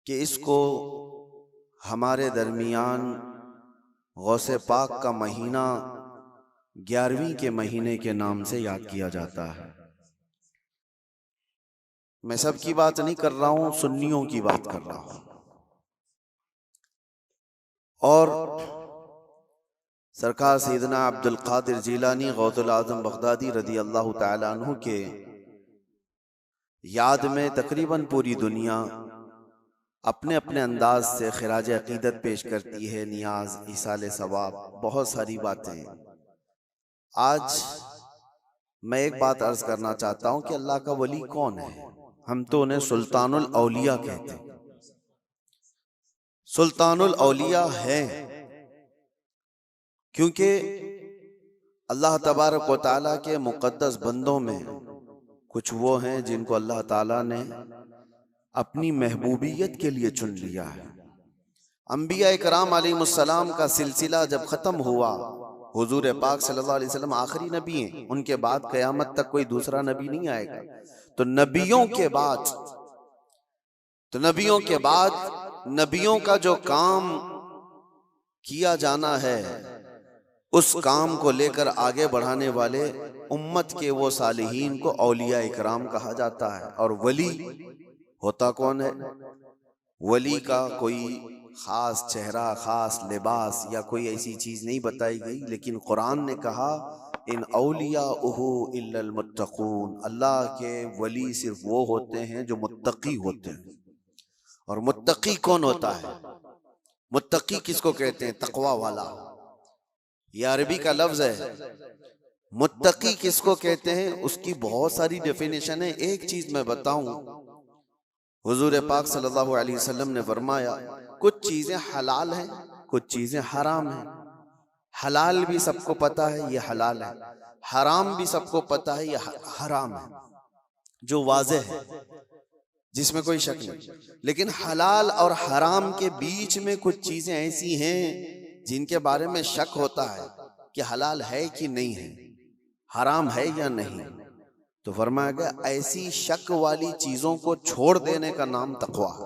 کہ اس کو ہمارے درمیان غوث پاک کا مہینہ 11ویں کے مہینے کے نام سے یاد کیا جاتا ہے۔ میں سب کی بات نہیں کر رہا ہوں، سنیوں کی بات کر رہا ہوں۔ اور سرکار سیدنا عبد القادر جیلانی غوث العظم بغدادی رضی اللہ تعالی عنہ کے یاد میں تقریباً پوری دنیا اپنے اپنے انداز سے خراج عقیدت پیش کرتی ہے، نیاز، ایصال ثواب، بہت ساری باتیں۔ آج میں ایک بات عرض کرنا چاہتا ہوں کہ اللہ کا ولی کون ہے؟ ہم تو انہیں سلطان الاولیاء کہتے ہیں۔ سلطان الاولیاء ہیں کیونکہ اللہ تبارک و تعالیٰ کے مقدس بندوں میں کچھ وہ ہیں جن کو اللہ تعالیٰ نے اپنی محبوبیت کے لیے چن لیا ہے۔ انبیاء کرام علیہ السلام کا سلسلہ جب ختم ہوا، حضور پاک صلی اللہ علیہ وسلم آخری نبی ہیں، ان کے بعد قیامت تک کوئی دوسرا نبی نہیں آئے گا۔ تو نبیوں کا جو کام کیا جانا ہے، اس کام کو لے کر آگے بڑھانے والے امت کے وہ صالحین کو اولیاء اکرام کہا جاتا ہے۔ اور ولی ہوتا کون ہے؟ ولی کا کوئی خاص چہرہ، خاص لباس یا کوئی ایسی چیز نہیں بتائی گئی، لیکن قرآن نے کہا ان اولیاءہ الا المتقون، اللہ کے ولی صرف وہ ہوتے ہیں جو متقی ہوتے ہیں۔ اور متقی کون ہوتا ہے؟ متقی کس کو کہتے ہیں؟ تقوی والا، یہ عربی کا لفظ ہے۔ متقی کس کو کہتے ہیں؟ اس کی بہت ساری ڈیفینیشن ہے، ایک چیز میں بتاؤں۔ حضور پاک صلی اللہ علیہ وسلم نے فرمایا کچھ چیزیں حلال ہیں، کچھ چیزیں حرام ہیں۔ حلال بھی سب کو پتا ہے یہ حلال ہے، حرام بھی سب کو پتا ہے یہ حرام ہے، جو واضح ہے، جس میں کوئی شک نہیں۔ لیکن حلال اور حرام کے بیچ میں کچھ چیزیں ایسی ہیں جن کے بارے میں شک ہوتا ہے کہ حلال ہے کہ نہیں ہے، حرام ہے یا نہیں۔ تو فرمایا گیا ایسی شک والی چیزوں کو چھوڑ دینے کا نام تقویٰ ہے،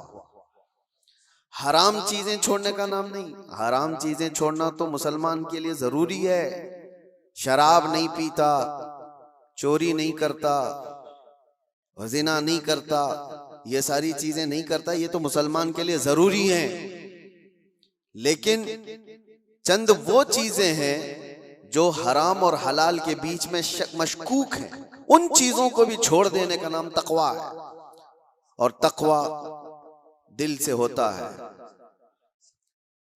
حرام چیزیں چھوڑنے کا نام نہیں۔ حرام چیزیں چھوڑنا تو مسلمان کے لیے ضروری ہے، شراب نہیں پیتا، چوری نہیں کرتا، زنا نہیں کرتا، یہ ساری چیزیں نہیں کرتا، یہ تو مسلمان کے لیے ضروری ہیں۔ لیکن چند وہ چیزیں ہیں جو حرام اور حلال کے بیچ میں مشکوک ہیں، ان چیزوں کو بھی چھوڑ دینے کا نام تقویٰ ہے۔ اور تقویٰ دل سے ہوتا ہے،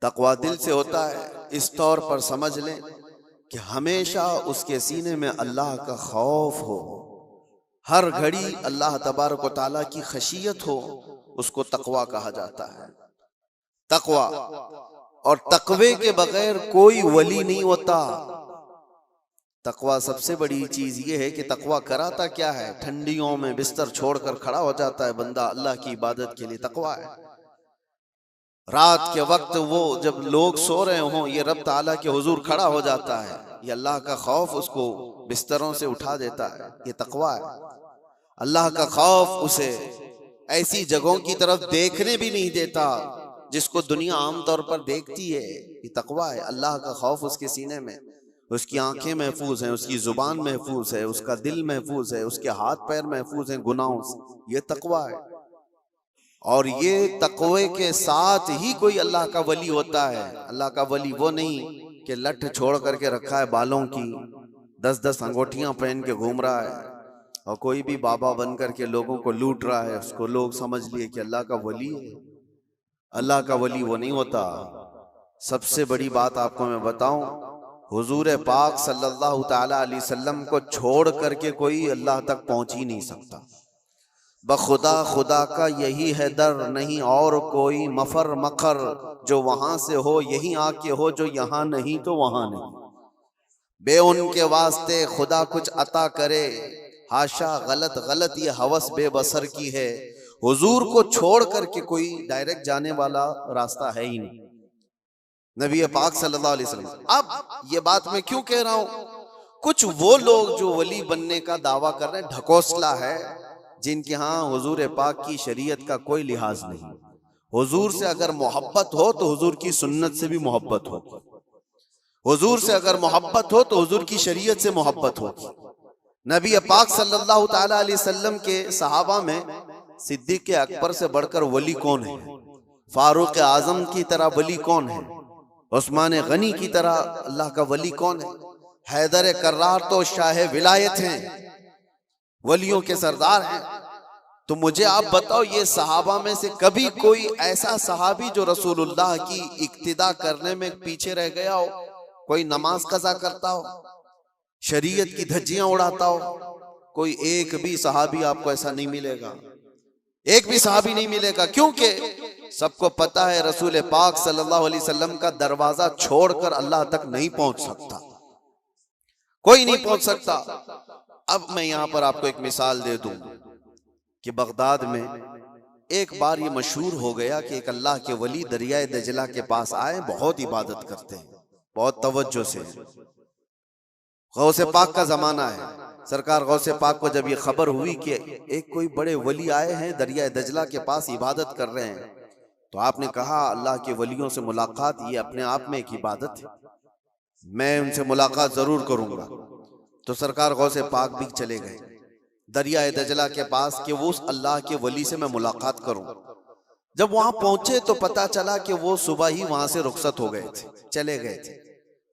تقویٰ دل سے ہوتا ہے۔ اس طور پر سمجھ لیں کہ ہمیشہ اس کے سینے میں اللہ کا خوف ہو، ہر گھڑی اللہ تبارک و تعالیٰ کی خشیت ہو، اس کو تقویٰ کہا جاتا ہے۔ تقویٰ، اور تقوی کے بغیر کوئی ولی نہیں ہوتا۔ تقویٰ سب سے بڑی چیز یہ ہے کہ تقویٰ کراتا کیا ہے؟ ٹھنڈیوں میں بستر چھوڑ کر کھڑا ہو جاتا ہے بندہ اللہ کی عبادت کے لیے، تقویٰ ہے۔ رات کے وقت وہ جب لوگ سو رہے ہوں، یہ رب تعالیٰ کے حضور کھڑا ہو جاتا ہے، یہ اللہ کا خوف اس کو بستروں سے اٹھا دیتا ہے، یہ تقویٰ ہے۔ اللہ کا خوف اسے ایسی جگہوں کی طرف دیکھنے بھی نہیں دیتا جس کو دنیا عام طور پر دیکھتی ہے، یہ تقویٰ ہے۔ اللہ کا خوف اس کے سینے میں، اس کی آنکھیں محفوظ ہیں، اس کی زبان محفوظ ہے، اس کا دل محفوظ ہے، اس کے ہاتھ پیر محفوظ ہیں گناہوں سے، یہ تقویٰ ہے۔ اور یہ تقوی کے ساتھ ہی کوئی اللہ کا ولی ہوتا ہے۔ اللہ کا ولی وہ نہیں کہ لٹھ چھوڑ کر کے رکھا ہے بالوں کی، 10 انگوٹھیاں پہن کے گھوم رہا ہے اور کوئی بھی بابا بن کر کے لوگوں کو لوٹ رہا ہے، اس کو لوگ سمجھ لیے کہ اللہ کا ولی ہے۔ اللہ کا ولی وہ نہیں ہوتا۔ سب سے بڑی بات آپ کو میں بتاؤں، حضور پاک صلی اللہ تعالی علیہ وسلم کو چھوڑ کر کے کوئی اللہ تک پہنچ ہی نہیں سکتا۔ بخدا خدا کا یہی ہے در، نہیں اور کوئی مفر مقر، جو وہاں سے ہو یہی آ کے ہو، جو یہاں نہیں تو وہاں نہیں۔ بے ان کے واسطے خدا کچھ عطا کرے، ہاشا غلط غلط یہ ہوس بے بصر کی ہے۔ حضور کو چھوڑ کر کے کوئی ڈائریکٹ جانے والا راستہ ہے ہی نہیں، نبی پاک صلی اللہ علیہ وسلم۔ اب یہ بات میں کیوں کہہ رہا ہوں؟ کچھ وہ لوگ جو ولی بننے کا دعویٰ کر رہے ہیں، ڈھکوسلا ہے، جن کے ہاں حضور پاک کی شریعت کا کوئی لحاظ نہیں، حضور سے اگر محبت ہو تو حضور کی سنت سے بھی محبت ہو، حضور سے اگر محبت ہو تو حضور کی شریعت سے محبت ہو۔ نبی پاک صلی اللہ تعالی علیہ وسلم کے صحابہ میں صدیق اکبر سے بڑھ کر ولی کون ہے؟ فاروق اعظم کی طرح ولی کون ہے؟ عثمان غنی کی طرح اللہ کا ولی کون ہے؟ حیدر کرار تو شاہ ولایت ہیں، ولیوں کے سردار ہیں۔ تو مجھے آپ بتاؤ، یہ صحابہ میں سے کبھی کوئی ایسا صحابی جو رسول اللہ کی اقتداء کرنے میں پیچھے رہ گیا ہو، کوئی نماز قضا کرتا ہو، شریعت کی دھجیاں اڑاتا ہو؟ کوئی ایک بھی صحابی آپ کو ایسا نہیں ملے گا، ایک بھی صحابی نہیں ملے گا، کیونکہ سب کو پتا ہے رسول پاک صلی اللہ علیہ وسلم کا دروازہ چھوڑ کر اللہ تک نہیں پہنچ سکتا، کوئی نہیں پہنچ سکتا۔ اب میں یہاں پر آپ کو ایک مثال دے دوں کہ بغداد میں ایک بار یہ مشہور ہو گیا کہ ایک اللہ کے ولی دریائے دجلہ کے پاس آئے، بہت عبادت کرتے ہیں، بہت توجہ سے۔ غوث پاک کا زمانہ ہے، سرکار غوث پاک کو جب یہ خبر ہوئی کہ ایک کوئی بڑے ولی آئے ہیں دریائے دجلہ کے پاس عبادت کر رہے ہیں، تو آپ نے کہا اللہ کے ولیوں سے ملاقات یہ اپنے آپ میں ایک عبادت ہے، میں ان سے ملاقات ضرور کروں گا۔ تو سرکار غوث پاک بھی چلے گئے دریائے دجلہ کے پاس کہ وہ اس اللہ کے ولی سے میں ملاقات کروں۔ جب وہاں پہنچے تو پتا چلا کہ وہ صبح ہی وہاں سے رخصت ہو گئے تھے، چلے گئے تھے،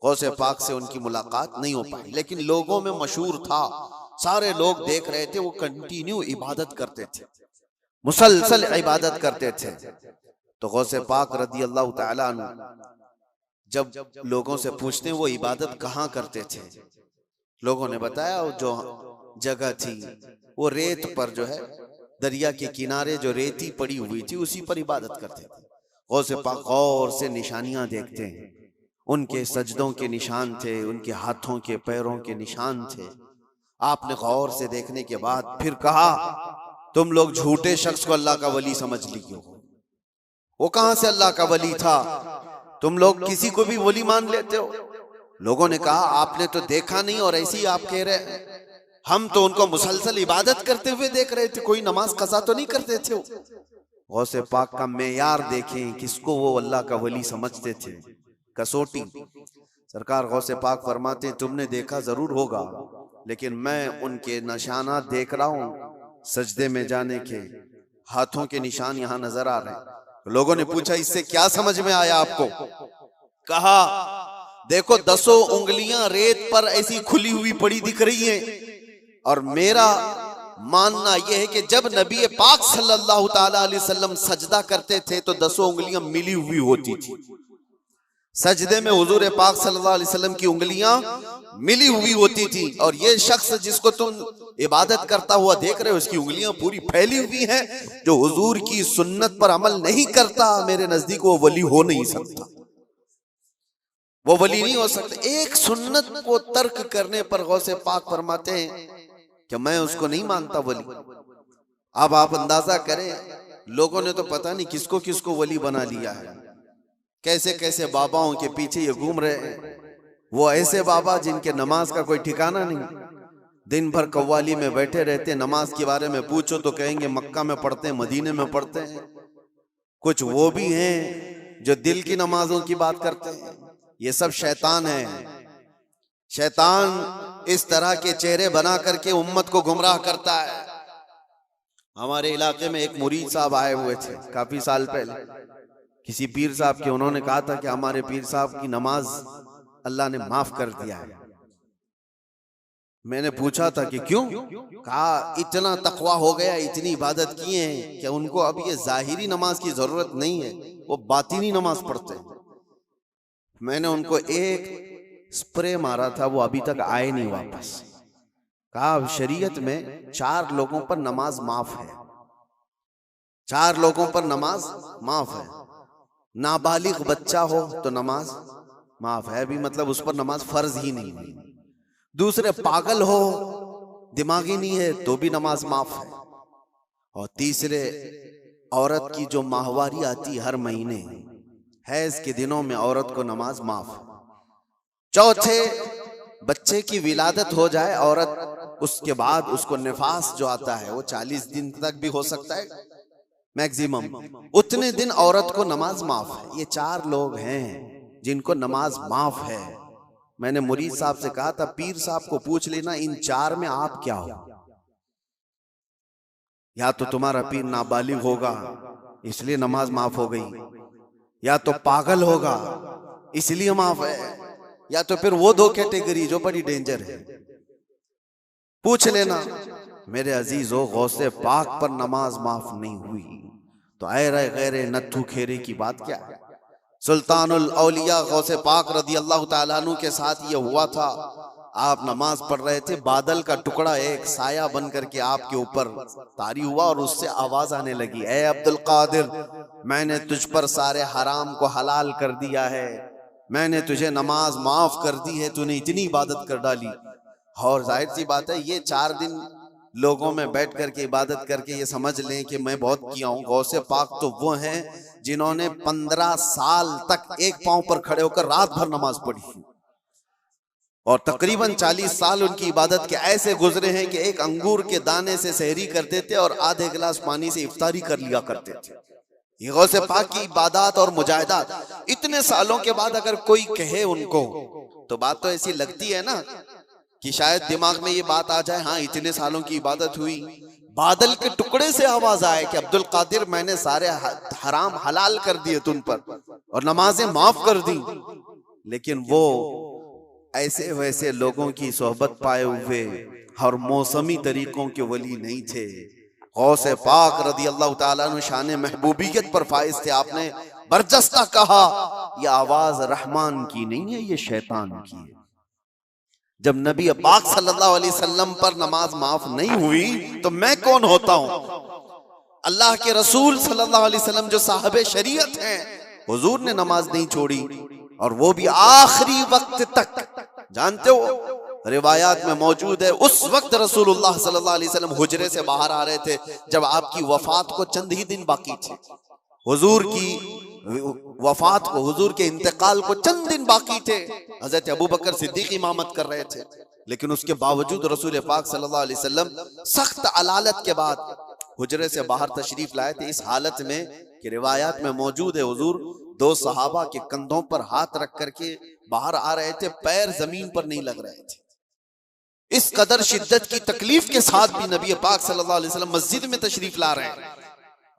غوث پاک سے ان کی ملاقات نہیں ہو پائی۔ لیکن لوگوں میں مشہور تھا، سارے لوگ دیکھ رہے تھے، وہ کنٹینیو عبادت کرتے تھے، مسلسل عبادت کرتے تھے۔ تو غوث پاک رضی اللہ تعالیٰ عنہ جب لوگوں سے پوچھتے ہیں وہ عبادت کہاں کرتے تھے، لوگوں نے بتایا وہ جو جگہ تھی وہ ریت پر جو ہے دریا کے کنارے جو ریتی پڑی ہوئی تھی اسی پر عبادت کرتے تھے۔ غوث پاک غور سے نشانیاں دیکھتے ہیں، ان کے سجدوں کے نشان تھے، ان کے ہاتھوں کے پیروں کے نشان تھے۔ آپ نے غور سے دیکھنے کے بعد پھر کہا تم لوگ جھوٹے شخص کو اللہ کا ولی سمجھ لیے ہو، وہ کہاں سے اللہ کا ولی تھا، تم لوگ کسی کو بھی ولی مان لیتے ہو۔ لوگوں نے کہا آپ نے تو دیکھا نہیں اور ایسی ہی آپ کہہ رہے ہیں، ہم تو ان کو مسلسل عبادت کرتے ہوئے دیکھ رہے تھے، کوئی نماز قضا تو نہیں کرتے تھے۔ غوث پاک کا معیار دیکھیں، کس کو وہ اللہ کا ولی سمجھتے تھے، کسوٹی۔ سرکار غوث پاک فرماتے تم نے دیکھا ضرور ہوگا لیکن میں ان کے نشانات دیکھ رہا ہوں، سجدے میں جانے کے، ہاتھوں کے نشان یہاں نظر آ رہے ہیں۔ لوگوں نے پوچھا اس سے کیا سمجھ میں آیا آپ کو؟ کہا دیکھو 10 انگلیاں ریت پر ایسی کھلی ہوئی پڑی دکھ رہی ہیں، اور میرا ماننا یہ ہے کہ جب نبی پاک صلی اللہ تعالی علیہ وسلم سجدہ کرتے تھے تو 10 انگلیاں ملی ہوئی ہوتی تھی، سجدے میں حضور پاک صلی اللہ علیہ وسلم کی انگلیاں ملی ہوئی ہوتی تھی، اور یہ شخص جس کو تم عبادت کرتا ہوا دیکھ رہے ہو اس کی انگلیاں پوری پھیلی ہوئی ہیں، جو حضور کی سنت پر عمل نہیں کرتا میرے نزدیک وہ ولی ہو نہیں سکتا، وہ ولی نہیں ہو سکتا۔ ایک سنت کو ترک کرنے پر غوث پاک فرماتے ہیں کہ میں اس کو نہیں مانتا ولی۔ اب آپ اندازہ کریں لوگوں نے تو پتہ نہیں کس کو ولی بنا لیا ہے، کیسے کیسے باباؤں کے پیچھے یہ گھوم رہے ہیں، وہ ایسے بابا جن کے نماز کا کوئی ٹھکانہ نہیں، دن بھر قوالی میں بیٹھے رہتے، نماز کے بارے میں پوچھو تو کہیں گے مکہ میں پڑھتے ہیں، مدینے میں پڑھتے ہیں۔ کچھ وہ بھی ہیں جو دل کی نمازوں کی بات کرتے ہیں، یہ سب شیطان ہے۔ شیطان اس طرح کے چہرے بنا کر کے امت کو گمراہ کرتا ہے۔ ہمارے علاقے میں ایک مرید صاحب آئے ہوئے تھے کافی سال پہلے، کسی پیر صاحب کے، انہوں نے کہا تھا کہ ہمارے پیر صاحب کی نماز اللہ نے معاف کر دیا ہے۔ میں نے پوچھا تھا کہ کیوں؟ کہا اتنا تقویٰ ہو گیا، اتنی عبادت کیے ہیں کہ ان کو اب یہ ظاہری نماز کی ضرورت نہیں ہے، وہ باطنی نماز پڑھتے ہیں۔ میں نے ان کو ایک سپرے مارا تھا، وہ ابھی تک آئے نہیں واپس۔ کہا شریعت میں 4 لوگوں پر نماز معاف ہے، 4 لوگوں پر نماز معاف ہے، نابالغ بچہ ہو تو نماز معاف ہے، بھی مطلب اس پر نماز فرض ہی نہیں ہے، دوسرے پاگل ہو دماغی نہیں ہے تو بھی نماز معاف ہے، اور تیسرے عورت کی جو ماہواری آتی ہر مہینے، حیض کے دنوں میں عورت کو نماز معاف ہے، چوتھے بچے کی ولادت ہو جائے عورت، اس کے بعد اس کو نفاس جو آتا ہے وہ 40 دن تک بھی ہو سکتا ہے، میکزیمم اتنے دن عورت کو نماز معاف ہے۔ یہ 4 لوگ ہیں جن کو نماز معاف ہے۔ میں نے مرید صاحب سے کہا تھا پیر صاحب کو پوچھ لینا ان 4 میں آپ کیا ہو؟ یا تو تمہارا پیر نابالغ ہوگا اس لیے نماز معاف ہو گئی، یا تو پاگل ہوگا اس لیے معاف ہے، یا تو پھر وہ 2 کیٹیگری جو بڑی ڈینجر ہے۔ پوچھ لینا میرے عزیزو، غوث پاک پر نماز معاف نہیں ہوئی تو اے رے غیر نتھو کھیرے کی بات کیا ہے؟ سلطان الاولیاء غوث پاک رضی اللہ تعالیٰ عنہ کے ساتھ یہ ہوا تھا، آپ نماز پڑھ رہے تھے، بادل کا ٹکڑا ایک سایہ بن کر کے آپ کے اوپر طاری ہوا اور اس سے آواز آنے لگی، اے عبد القادر میں نے تجھ پر سارے حرام کو حلال کر دیا ہے، میں نے تجھے نماز معاف کر دی ہے، تو نے اتنی عبادت کر ڈالی۔ اور ظاہر سی بات ہے یہ 4 دن لوگوں میں بیٹھ کر کے عبادت کر کے یہ سمجھ لیں کہ میں بہت کیا ہوں۔ غوث پاک تو وہ ہیں جنہوں نے 15 سال تک ایک پاؤں پر کھڑے ہو کر رات بھر نماز پڑھی، اور تقریباً 40 سال ان کی عبادت کے ایسے گزرے ہیں کہ ایک انگور کے دانے سے سحری کرتے تھے اور آدھے گلاس پانی سے افطاری کر لیا کرتے تھے۔ یہ غوث پاک کی عبادات اور مجاہدات اتنے سالوں کے بعد اگر کوئی کہے ان کو تو بات تو ایسی لگتی ہے نا کہ شاید دماغ میں یہ بات آ جائے، ہاں اتنے سالوں کی عبادت ہوئی، بادل کے ٹکڑے سے آواز آئے کہ عبد القادر میں نے سارے حرام حلال کر دیے تم پر اور نمازیں معاف کر دی۔ لیکن وہ ایسے ویسے لوگوں کی صحبت پائے ہوئے اور موسمی طریقوں کے ولی نہیں تھے۔ غوث پاک رضی اللہ تعالیٰ عنہ شان محبوبیت پر فائز تھے۔ آپ نے برجستہ کہا یہ آواز رحمان کی نہیں ہے، یہ شیطان کی ہے۔ جب نبی پاک صلی اللہ علیہ وسلم پر نماز معاف نہیں ہوئی تو میں کون ہوتا ہوں؟ اللہ کے رسول صلی اللہ علیہ وسلم جو صاحب شریعت ہیں، حضور نے نماز نہیں چھوڑی، اور وہ بھی آخری وقت تک۔ جانتے ہو روایات میں موجود ہے اس وقت رسول اللہ صلی اللہ علیہ وسلم حجرے سے باہر آ رہے تھے جب آپ کی وفات کو چند ہی دن باقی تھے۔ حضور کی وفات کو، حضور کے انتقال کو چند دن باقی تھے۔ حضرت ابوبکر صدیق امامت کر رہے تھے، لیکن اس کے باوجود رسول پاک صلی اللہ علیہ وسلم سخت علالت کے بعد حجرے سے باہر تشریف لائے تھے، اس حالت میں کہ روایات میں موجود ہے حضور 2 صحابہ کے کندھوں پر ہاتھ رکھ کر کے باہر آ رہے تھے، پیر زمین پر نہیں لگ رہے تھے۔ اس قدر شدت کی تکلیف کے ساتھ بھی نبی پاک صلی اللہ علیہ وسلم مسجد میں تشریف لا رہے ہیں،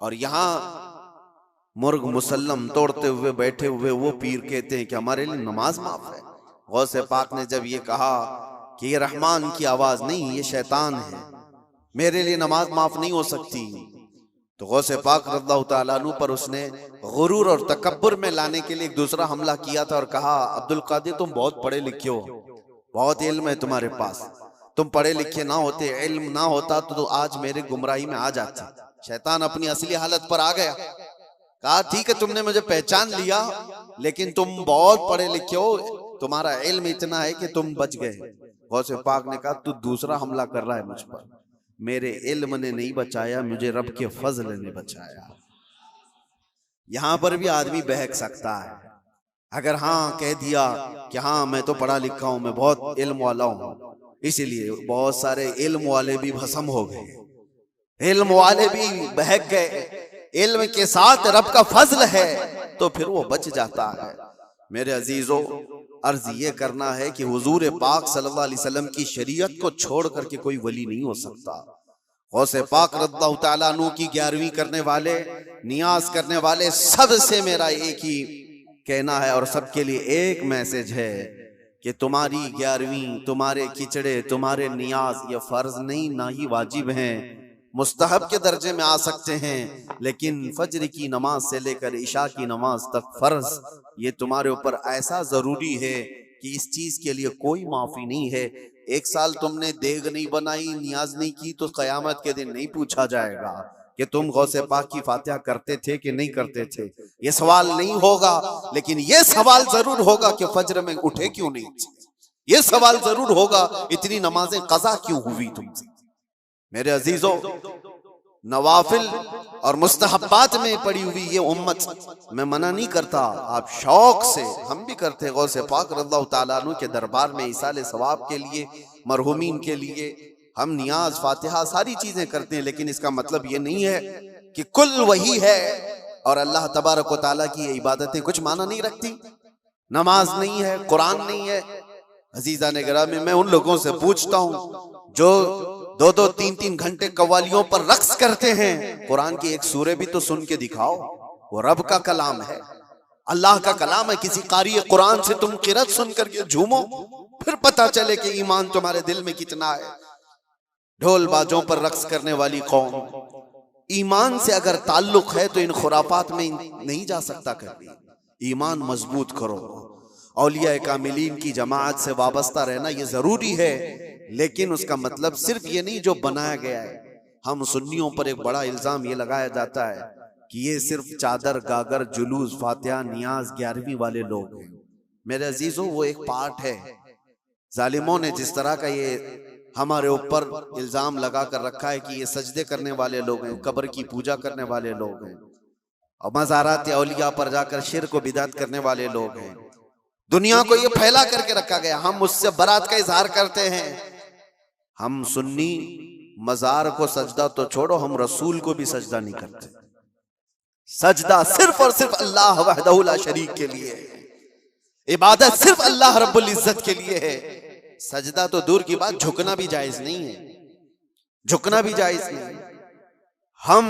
اور یہاں مرغ مسلم توڑتے ہوئے بیٹھے ہوئے وہ پیر کہتے ہیں کہ ہمارے لیے نماز معاف ہے۔ غوث پاک نے جب یہ کہا کہ یہ رحمان کی آواز نہیں، یہ شیطان ہے، میرے لیے نماز معاف نہیں ہو سکتی، تو غوث پاک رضی اللہ تعالیٰ عنہ پر اس نے غرور اور تکبر میں لانے کے لیے ایک دوسرا حملہ کیا تھا اور کہا عبد القادر تم بہت پڑھے لکھے ہو، بہت علم ہے تمہارے پاس، تم پڑھے لکھے نہ ہوتے، علم نہ ہوتا تو آج میرے گمراہی میں آ جاتے۔ شیطان اپنی اصلی حالت پر آ گیا، کہا ٹھیک ہے تم نے مجھے پہچان لیا لیکن تم بہت پڑھے لکھے ہو، تمہارا علم اتنا ہے کہ تم بچ گئے۔ غوث پاک نے کہا تو دوسرا حملہ کر رہا ہے مجھ پر، میرے علم نے نہیں بچایا، مجھے رب کے فضل نے بچایا۔ یہاں پر بھی آدمی بہک سکتا ہے، اگر ہاں کہہ دیا کہ ہاں میں تو پڑھا لکھا ہوں، میں بہت علم والا ہوں، اسی لیے بہت سارے علم والے بھی بھسم ہو گئے، علم والے بھی بہک گئے۔ علم کے ساتھ رب کا فضل ہے تو پھر وہ بچ جاتا ہے۔ میرے عزیزو، عرض یہ کرنا ہے کہ حضور پاک صلی اللہ علیہ وسلم کی شریعت کو چھوڑ کر کے کوئی ولی نہیں ہو سکتا۔ غوث پاک رضی اللہ تعالیٰ عنہ کی 11ویں کرنے والے، نیاز کرنے والے سب سے میرا ایک ہی کہنا ہے اور سب کے لیے ایک میسج ہے کہ تمہاری 11ویں، تمہارے کچڑے، تمہارے نیاز یہ فرض نہیں، نہ ہی واجب ہیں، مستحب کے درجے میں آ سکتے ہیں، لیکن فجر کی نماز سے لے کر عشاء کی نماز تک فرض یہ تمہارے اوپر ایسا ضروری ہے کہ اس چیز کے لیے کوئی معافی نہیں ہے۔ 1 سال تم نے دیگ نہیں بنائی، نیاز نہیں کی تو قیامت کے دن نہیں پوچھا جائے گا کہ تم غوث پاک کی فاتحہ کرتے تھے کہ نہیں کرتے تھے، یہ سوال نہیں ہوگا، لیکن یہ سوال ضرور ہوگا کہ فجر میں اٹھے کیوں نہیں تھے، یہ سوال ضرور ہوگا اتنی نمازیں قضا کیوں ہوئی تم سے۔ میرے عزیزو، نوافل اور مستحبات میں پڑی ہوئی یہ امت، میں منع نہیں کرتا، آپ شوق سے، ہم بھی کرتے غوث پاک رضی اللہ تعالیٰ عنہ کے دربار میں ایصال ثواب کے لیے، مرحومین کے لیے ہم نیاز، فاتحہ، ساری چیزیں کرتے ہیں، لیکن اس کا مطلب یہ نہیں ہے کہ کل وہی ہے، اور اللہ تبارک و تعالیٰ کی یہ عبادتیں کچھ معنی نہیں رکھتی، نماز نہیں ہے، قرآن نہیں ہے۔ عزیزان گرامی، میں ان لوگوں سے پوچھتا ہوں جو 2-3 گھنٹے قوالیوں پر رقص کرتے ہیں، قرآن کی ایک سورہ بھی تو سن کے دکھاؤ، وہ رب کا کلام ہے، اللہ کا کلام ہے۔ کسی قاری قرآن سے تم قرأت سن کر کے جھومو، پھر پتہ چلے کہ ایمان تمہارے دل میں کتنا ہے۔ ڈھول باجوں پر رقص کرنے والی قوم، ایمان سے اگر تعلق ہے تو ان خرافات میں نہیں جا سکتا کبھی۔ ایمان مضبوط کرو، اولیاء کاملین کی جماعت سے وابستہ رہنا یہ ضروری ہے، لیکن اس کا مطلب صرف یہ نہیں جو بنایا گیا ہے۔ ہم سنیوں پر ایک بڑا الزام یہ لگایا جاتا ہے کہ یہ صرف چادر گاگر جلوس فاتحہ نیاز 11ویں والے لوگ ہیں۔ میرے عزیزوں، وہ ایک پارٹ ہے۔ ظالموں نے جس طرح کا یہ ہمارے اوپر الزام لگا کر رکھا ہے کہ یہ سجدے کرنے والے لوگ ہیں، قبر کی پوجا کرنے والے لوگ ہیں، اور مزارات اولیاء پر جا کر شرک و بدعت کرنے والے لوگ ہیں، دنیا کو یہ پھیلا کر کے رکھا گیا۔ ہم اس سے برات کا اظہار کرتے ہیں۔ ہم سنی مزار کو سجدہ تو چھوڑو، ہم رسول کو بھی سجدہ نہیں کرتے۔ سجدہ صرف اور صرف اللہ وحدہ لا شریک کے لیے ہے، عبادت صرف اللہ رب العزت کے لیے ہے۔ سجدہ تو دور کی بات، جھکنا بھی جائز نہیں ہے، جھکنا بھی جائز نہیں ہے۔ ہم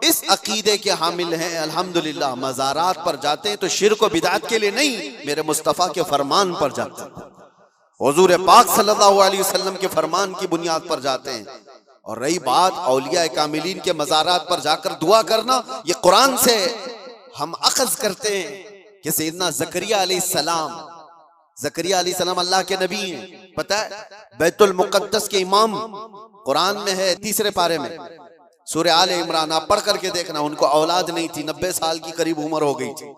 اس عقیدے کے حامل ہیں، الحمدللہ مزارات پر جاتے ہیں تو شرک و بدعت کے لیے نہیں، میرے مصطفیٰ کے فرمان پر جاتے ہیں، حضور پاک صلی اللہ علیہ وسلم کے فرمان کی بنیاد پر جاتے ہیں۔ اور رہی بات اولیاء کاملین کے مزارات پر جا کر دعا کرنا، یہ قرآن سے ہم اخذ کرتے ہیں کہ سیدنا زکریہ علیہ السلام، زکریہ علیہ السلام اللہ کے نبی ہیں، پتہ ہے بیت المقدس کے امام، قرآن میں ہے 3 پارے میں، سورہ آل عمران، آپ پڑھ کر کے دیکھنا۔ ان کو اولاد نہیں تھی، 90 سال کی قریب عمر ہو گئی تھی،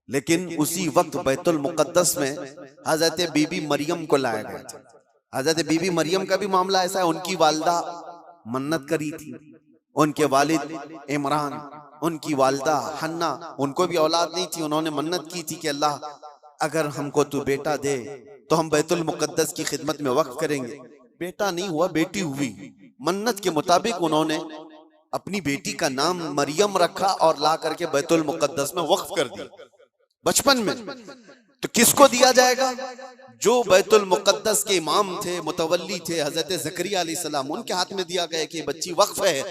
لیکن اسی وقت بیت المقدس میں حضرت بی بی مریم کو لایا گیا تھا۔ حضرت بی بی مریم کا بھی معاملہ ایسا ہے، ان کی والدہ منت کری تھی، ان کے والد عمران، ان کی والدہ حنا، ان کو بھی اولاد نہیں تھی، انہوں نے منت کی تھی کہ اللہ اگر ہم کو تو بیٹا دے تو ہم بیت المقدس کی خدمت میں وقف کریں گے۔ بیٹا نہیں ہوا، بیٹی ہوئی۔ منت کے مطابق انہوں نے اپنی بیٹی کا نام مریم رکھا اور لا کر کے بیت المقدس میں وقف کر دیا بچپن میں۔ تو کس کو دیا جائے گا؟ جو بیت المقدس کے امام تھے، متولی تھے، حضرت زکریا علیہ السلام، ان کے ہاتھ میں دیا گیا کہ بچی وقف ہے۔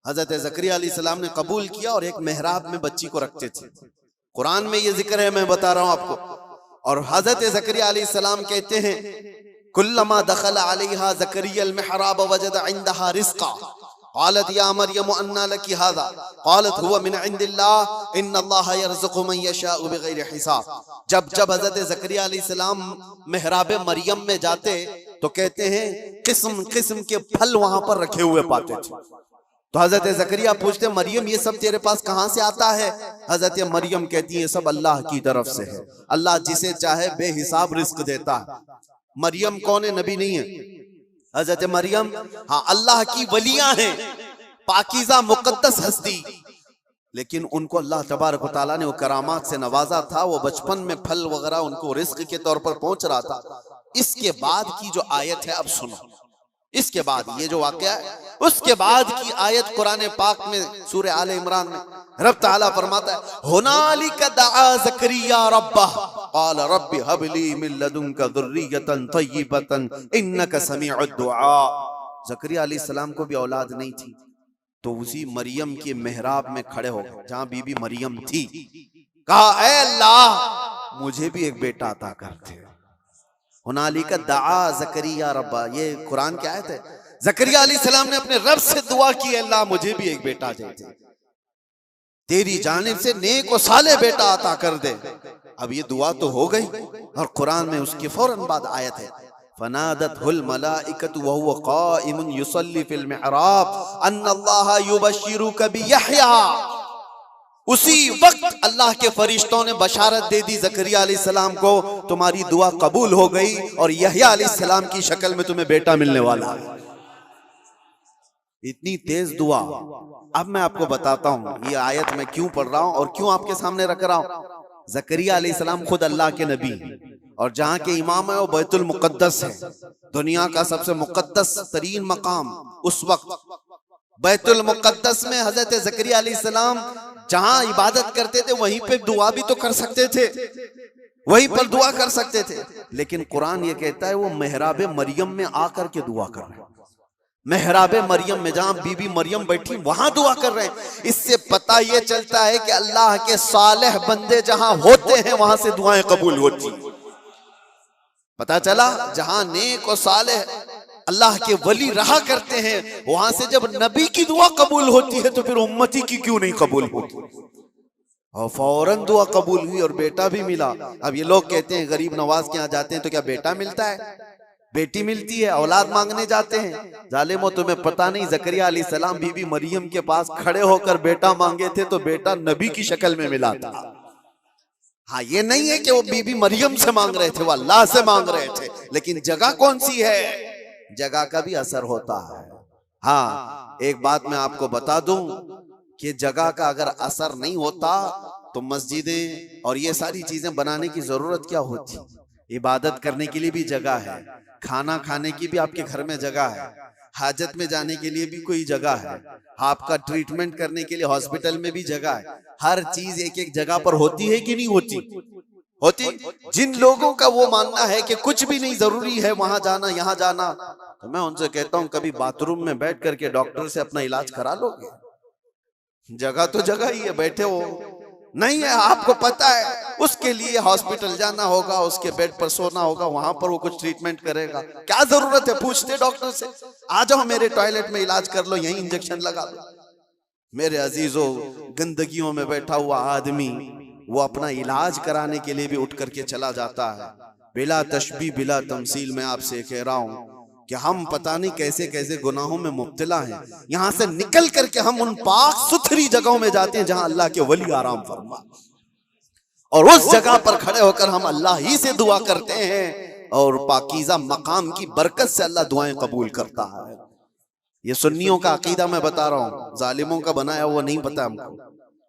حضرت زکریا علیہ السلام نے قبول کیا اور ایک محراب میں بچی کو رکھتے تھے۔ قرآن میں یہ ذکر ہے، میں بتا رہا ہوں آپ کو۔ اور حضرت زکریا علیہ السلام کہتے ہیں کلما دخل علیہا زکریا المحراب وجد عندها رزقا قالت یا مریم انا لکی هذا قالت هو من عند اللہ ان اللہ یرزق من یشاء بغیر حساب۔ جب حضرت زکریا علیہ السلام محراب مریم میں جاتے تو کہتے ہیں قسم قسم کے پھل وہاں پر رکھے ہوئے پاتے تھے۔ تو حضرت زکریا پوچھتے مریم یہ سب تیرے پاس کہاں سے آتا ہے؟ حضرت مریم کہتی ہے سب اللہ کی طرف سے ہے، اللہ جسے چاہے بے حساب رزق دیتا ہے۔ مریم کون ہے؟ نبی نہیں ہے حضرت مریم، ہاں اللہ کی ولیاں ہیں، پاکیزہ مقدس ہستی، لیکن ان کو اللہ تبارک و تعالیٰ نے وہ کرامات سے نوازا تھا، وہ بچپن میں پھل وغیرہ ان کو رزق کے طور پر پہنچ رہا تھا۔ اس کے بعد کی جو آیت ہے اب سنو، اس کے بعد یہ جو واقعہ ہے اس کے بعد کی آیت قرآن پاک میں سورہ آل عمران میں رب تعالیٰ فرماتا ہے ہنالک دعا زکریا ربہ قال رب ہب لی من لدنک ذریۃ طیبۃ انک سمیع الدعاء۔ زکریا علیہ السلام کو بھی اولاد نہیں تھی، تو اسی مریم کے محراب میں کھڑے ہو گئے جہاں بی بی مریم تھی، کہا اے اللہ مجھے بھی ایک بیٹا عطا کر دے۔ ہنالک دعا زکریا ربہ، یہ قرآن کی آیت ہے۔ زکریا علیہ السلام نے اپنے رب سے دعا کی اللہ مجھے بھی ایک بیٹا دے دے، تیری جانب سے نیک و صالح بیٹا عطا کر دے۔ اب یہ دعا تو ہو گئی، اور قرآن میں اس کے فوراً بعد آیت ہے فنادته الملائکۃ وهو قائم یصلی فی المحراب ان اللہ یبشرک بیحییٰ۔ اسی وقت اللہ کے فرشتوں نے بشارت دے دی زکریا علیہ السلام کو تمہاری دعا قبول ہو گئی اور یحییٰ علیہ السلام کی شکل میں تمہیں بیٹا ملنے والا ہے۔ اتنی تیز دعا۔ اب میں آپ کو بتاتا ہوں یہ آیت میں کیوں پڑھ رہا ہوں اور کیوں آپ کے سامنے رکھ رہا ہوں۔ زکریا علیہ السلام خود اللہ کے نبی اور جہاں کے امام ہے وہ بیت المقدس ہے، دنیا کا سب سے مقدس ترین مقام اس وقت بیت المقدس میں حضرت زکریا علیہ السلام جہاں عبادت کرتے تھے وہیں پہ دعا بھی تو کر سکتے تھے، وہیں پر دعا کر سکتے تھے، لیکن قرآن یہ کہتا ہے وہ محراب مریم میں آ کر کے دعا کر رہے ہیں، محراب مریم میں جہاں بی بی مریم بیٹھی وہاں دعا کر رہے ہیں۔ اس سے پتہ یہ چلتا ہے کہ اللہ کے صالح بندے جہاں ہوتے ہیں وہاں سے دعائیں قبول ہوتی ہیں۔ پتہ چلا جہاں نیک و صالح اللہ کے ولی رہا کرتے ہیں وہاں سے جب نبی کی دعا قبول ہوتی ہے تو پھر امتی کی کیوں نہیں قبول ہوتی؟ اور فوراً دعا قبول ہوئی اور بیٹا بھی ملا۔ اب یہ لوگ کہتے ہیں غریب نواز کے یہاں جاتے ہیں تو کیا بیٹا ملتا ہے؟ بیٹی ملتی ہے، اولاد مانگنے جاتے ہیں۔ ظالموں تمہیں پتہ نہیں زکریا علیہ السلام بی بی مریم کے پاس کھڑے ہو کر بیٹا مانگے تھے تو بیٹا نبی کی شکل میں ملا تھا۔ ہاں یہ نہیں ہے کہ وہ بی بی مریم سے مانگ رہے تھے، وہ اللہ سے مانگ رہے تھے، لیکن جگہ کون سی ہے؟ جگہ کا بھی اثر ہوتا ہے۔ ہاں ایک بات میں آپ کو بتا دوں کہ جگہ کا اگر اثر نہیں ہوتا تو مسجدیں اور یہ ساری چیزیں بنانے کی ضرورت کیا ہوتی؟ عبادت کرنے کے لیے بھی جگہ ہے، کھانا کھانے کی بھی آپ کے گھر میں جگہ ہے، حاجت میں جانے کے لیے بھی کوئی جگہ ہے، آپ کا ٹریٹمنٹ کرنے کے لیے ہاسپٹل میں بھی جگہ ہے۔ ہر چیز ایک ایک جگہ پر ہوتی ہے کہ نہیں ہوتی؟ ہوتی۔ جن لوگوں کا وہ ماننا ہے کہ کچھ بھی نہیں ضروری ہے وہاں جانا یہاں جانا، تو میں ان سے کہتا ہوں کبھی باتھ روم میں بیٹھ کر کے ڈاکٹر سے اپنا علاج کرا لو گے؟ جگہ تو جگہ ہی ہے، بیٹھے ہو نہیں ہے، آپ کو پتا ہے اس کے لیے ہاسپٹل جانا ہوگا، اس کے بیڈ پر سونا ہوگا، وہاں پر وہ کچھ ٹریٹمنٹ کرے گا، کیا ضرورت ہے پوچھتے ڈاکٹر سے آ جاؤ میرے ٹوائلٹ میں علاج کر لو، یہیں انجیکشن لگا دو۔ میرے عزیزو گندگیوں میں بیٹھا ہوا آدمی وہ اپنا علاج کرانے کے لیے بھی اٹھ کر کے چلا جاتا ہے۔ بلا تشبیہ بلا تمثیل میں آپ سے کہہ رہا ہوں کہ ہم پتہ نہیں کیسے کیسے گناہوں میں مبتلا ہیں، یہاں سے نکل کر کے ہم ان پاک ستھری جگہوں میں جاتے ہیں جہاں اللہ کے ولی آرام فرما، اور اس جگہ پر کھڑے ہو کر ہم اللہ ہی سے دعا کرتے ہیں، اور پاکیزہ مقام کی برکت سے اللہ دعائیں قبول کرتا ہے۔ یہ سنیوں کا عقیدہ میں بتا رہا ہوں، ظالموں کا بنایا وہ نہیں پتا ہم کو۔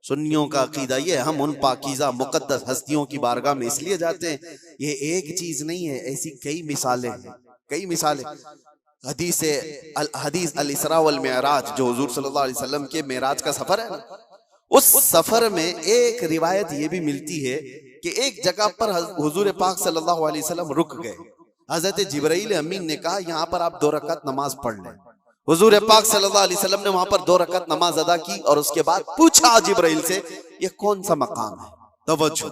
سنیوں کا عقیدہ یہ ہم ان پاکیزہ مقدس ہستیوں کی بارگاہ میں اس لیے جاتے ہیں۔ یہ ایک چیز نہیں ہے، ایسی کئی مثالیں ہیں، کئی مثالیں۔ حدیث الاسراء والمعراج جو حضور صلی اللہ علیہ وسلم کے معراج کا سفر ہے، اس سفر میں ایک روایت یہ بھی ملتی ہے کہ ایک جگہ پر حضور پاک صلی اللہ علیہ وسلم رک گئے۔ حضرت جبرائیل امین نے کہا یہاں پر آپ 2 رکعت نماز پڑھ لیں۔ حضور پاک صلی اللہ علیہ وسلم نے وہاں پر 2 رکعت نماز ادا کی اور اس کے بعد پوچھا جبرائیل سے یہ کون سا مقام ہے؟ توجہ۔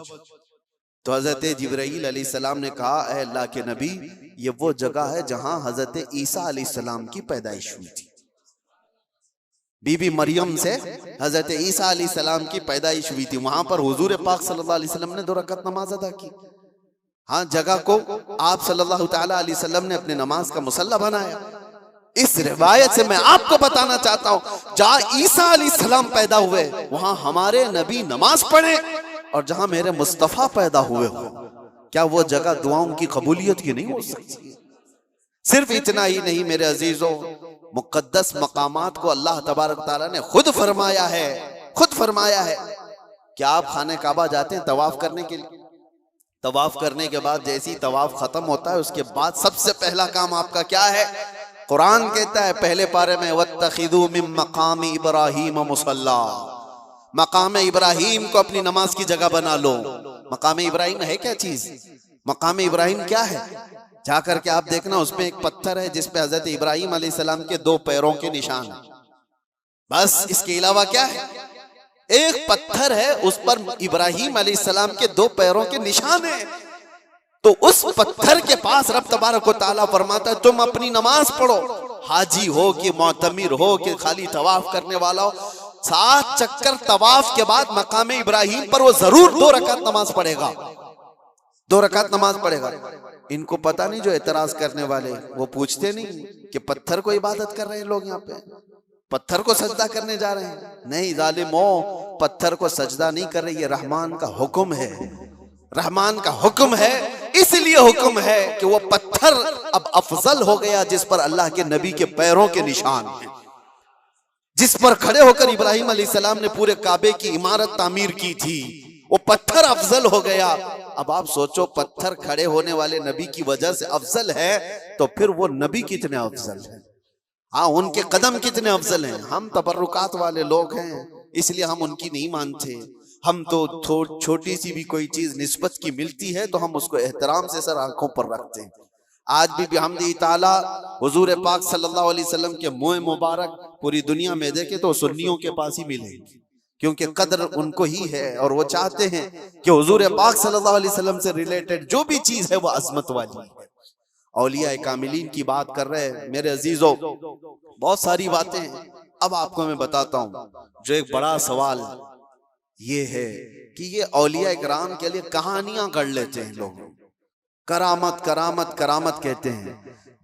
تو حضرت جبرائیل علیہ السلام نے کہا اے اللہ کے نبی یہ وہ جگہ ہے جہاں حضرت عیسیٰ علیہ السلام کی پیدائش ہوئی تھی۔ بی بی مریم سے حضرت عیسیٰ علیہ السلام کی پیدائش ہوئی تھی، وہاں پر حضور پاک صلی اللہ علیہ وسلم نے 2 رکعت نماز ادا کی۔ ہاں جگہ کو آپ صلی اللہ تعالیٰ علیہ وسلم نے اپنے نماز کا مصلی بنایا۔ اس روایت سے میں آپ کو بتانا چاہتا ہوں جہاں عیسیٰ علیہ السلام پیدا ہوئے وہاں ہمارے نبی نماز پڑھے، اور جہاں میرے مصطفیٰ پیدا ہوئے ہو، کیا وہ جگہ دعاؤں کی قبولیت کی نہیں ہو سکتی؟ صرف اتنا ہی نہیں میرے عزیزوں، مقدس مقامات کو اللہ تبارک تعالیٰ نے خود فرمایا ہے کہ آپ خانہ کعبہ جاتے ہیں طواف کرنے کے لیے، طواف کرنے کے بعد جیسی طواف ختم ہوتا ہے اس کے بعد سب سے پہلا کام آپ کا کیا ہے؟ قرآن کہتا ہے پہلے پارے میں وَاتَّخِذُوا مِن مَقَامِ إِبْرَاهِيمَ مُصَلَّى، مقام ابراہیم کو اپنی نماز کی جگہ بنا لو۔ مقام ابراہیم ہے کیا چیز؟ مقام ابراہیم کیا ہے؟ جا کر کے آپ دیکھنا اس میں ایک پتھر ہے جس پہ حضرت ابراہیم علیہ السلام کے 2 پیروں کے نشان ہیں، بس اس کے علاوہ کیا ہے؟ ایک پتھر ہے اس پر ابراہیم علیہ السلام کے 2 پیروں کے نشان ہیں۔ تو اس پتھر کے پاس رب تبارک و تعالیٰ فرماتا ہے تم اپنی نماز پڑھو، حاجی ہو کہ معتمر ہو کہ خالی طواف کرنے والا ہو، 7 چکر طواف کے بعد مقام ابراہیم پر وہ ضرور 2 رکعت نماز پڑھے گا، 2 رکعت نماز پڑھے گا۔ ان کو پتہ نہیں جو اعتراض کرنے والے وہ پوچھتے نہیں کہ پتھر کو عبادت کر رہے ہیں لوگ، یہاں پہ پتھر کو سجدہ کرنے جا رہے ہیں۔ نہیں ظالموں، پتھر کو سجدہ نہیں کر رہے، یہ رحمان کا حکم ہے، رحمان کا حکم ہے، اس لیے حکم ہے کہ وہ پتھر اب افضل ہو گیا جس پر اللہ کے نبی کے پیروں کے نشان ہیں، جس پر کھڑے ہو کر ابراہیم علیہ السلام نے پورے کعبے کی عمارت تعمیر کی تھی، وہ پتھر افضل ہو گیا۔ اب آپ سوچو پتھر کھڑے ہونے والے نبی کی وجہ سے افضل ہے تو پھر وہ نبی کتنے افضل ہے۔ ہاں ان کے قدم کتنے افضل ہیں، ہم تبرکات والے لوگ ہیں اس لیے ہم ان کی نہیں مانتے. ہم تو چھوٹی سی بھی کوئی چیز نسبت کی ملتی ہے تو ہم اس کو احترام سے سر آنکھوں پر رکھتے ہیں. آج بھی بحمدہ تعالی حضور پاک صلی اللہ علیہ وسلم کے منہ مبارک پوری دنیا میں دیکھے تو سنیوں کے پاس ہی ملے گی، کیونکہ قدر ان کو ہی ہے اور وہ چاہتے ہیں کہ حضور پاک صلی اللہ علیہ وسلم سے ریلیٹڈ جو بھی چیز ہے وہ عظمت والی ہے. اولیاء کاملین کی بات کر رہے ہیں میرے عزیزو، بہت ساری باتیں ہیں. اب آپ کو میں بتاتا ہوں جو ایک بڑا سوال یہ ہے کہ یہ اولیاء کرام کے لیے کہانیاں گڑھ لیتے ہیں لوگ. کرامت کرامت کرامت کہتے ہیں.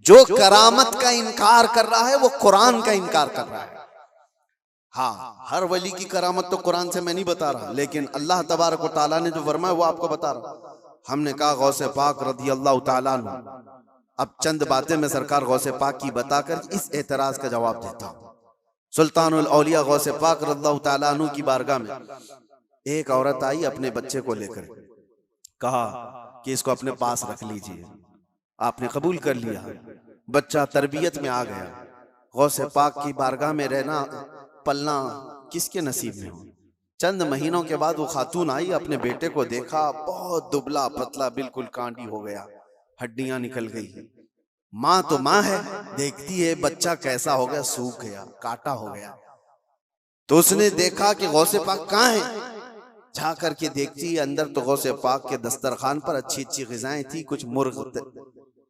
جو کرامت کا انکار کر رہا ہے وہ قرآن کا انکار کر رہا ہے. ہاں ہر ولی کی کرامت تو قرآن سے میں نہیں بتا رہا، لیکن اللہ تبارک و تعالیٰ نے جو فرمایا وہ آپ کو بتا رہا. ہم نے کہا غوث پاک رضی اللہ تعالیٰ عنہ، اب چند باتیں میں سرکار غوث پاک کی بتا کر اس اعتراض کا جواب دیتا ہوں. سلطان الاولیاء غوث پاک رضی اللہ تعالیٰ عنہ کی بارگاہ میں ایک عورت آئی اپنے بچے کو لے کر، کہا کہ اس کو اپنے پاس رکھ لیجئے. آپ نے قبول کر لیا، بچہ تربیت میں آ گیا. غوث پاک کی بارگاہ میں رہنا پلنا کس کے نصیب میں ہو. چند مہینوں کے بعد وہ خاتون آئی، اپنے بیٹے کو دیکھا، بہت دبلا پتلا، بالکل کانڈی ہو گیا، ہڈیاں نکل گئی. ماں تو ماں ہے، دیکھتی ہے بچہ کیسا ہو گیا، سوکھ گیا، کاٹا ہو گیا. تو اس نے دیکھا کہ غوث پاک کہاں ہے، جا کر کے دیکھتی ہے اندر تو غوث پاک کے دسترخوان پر اچھی اچھی غذائیں تھی، کچھ مرغ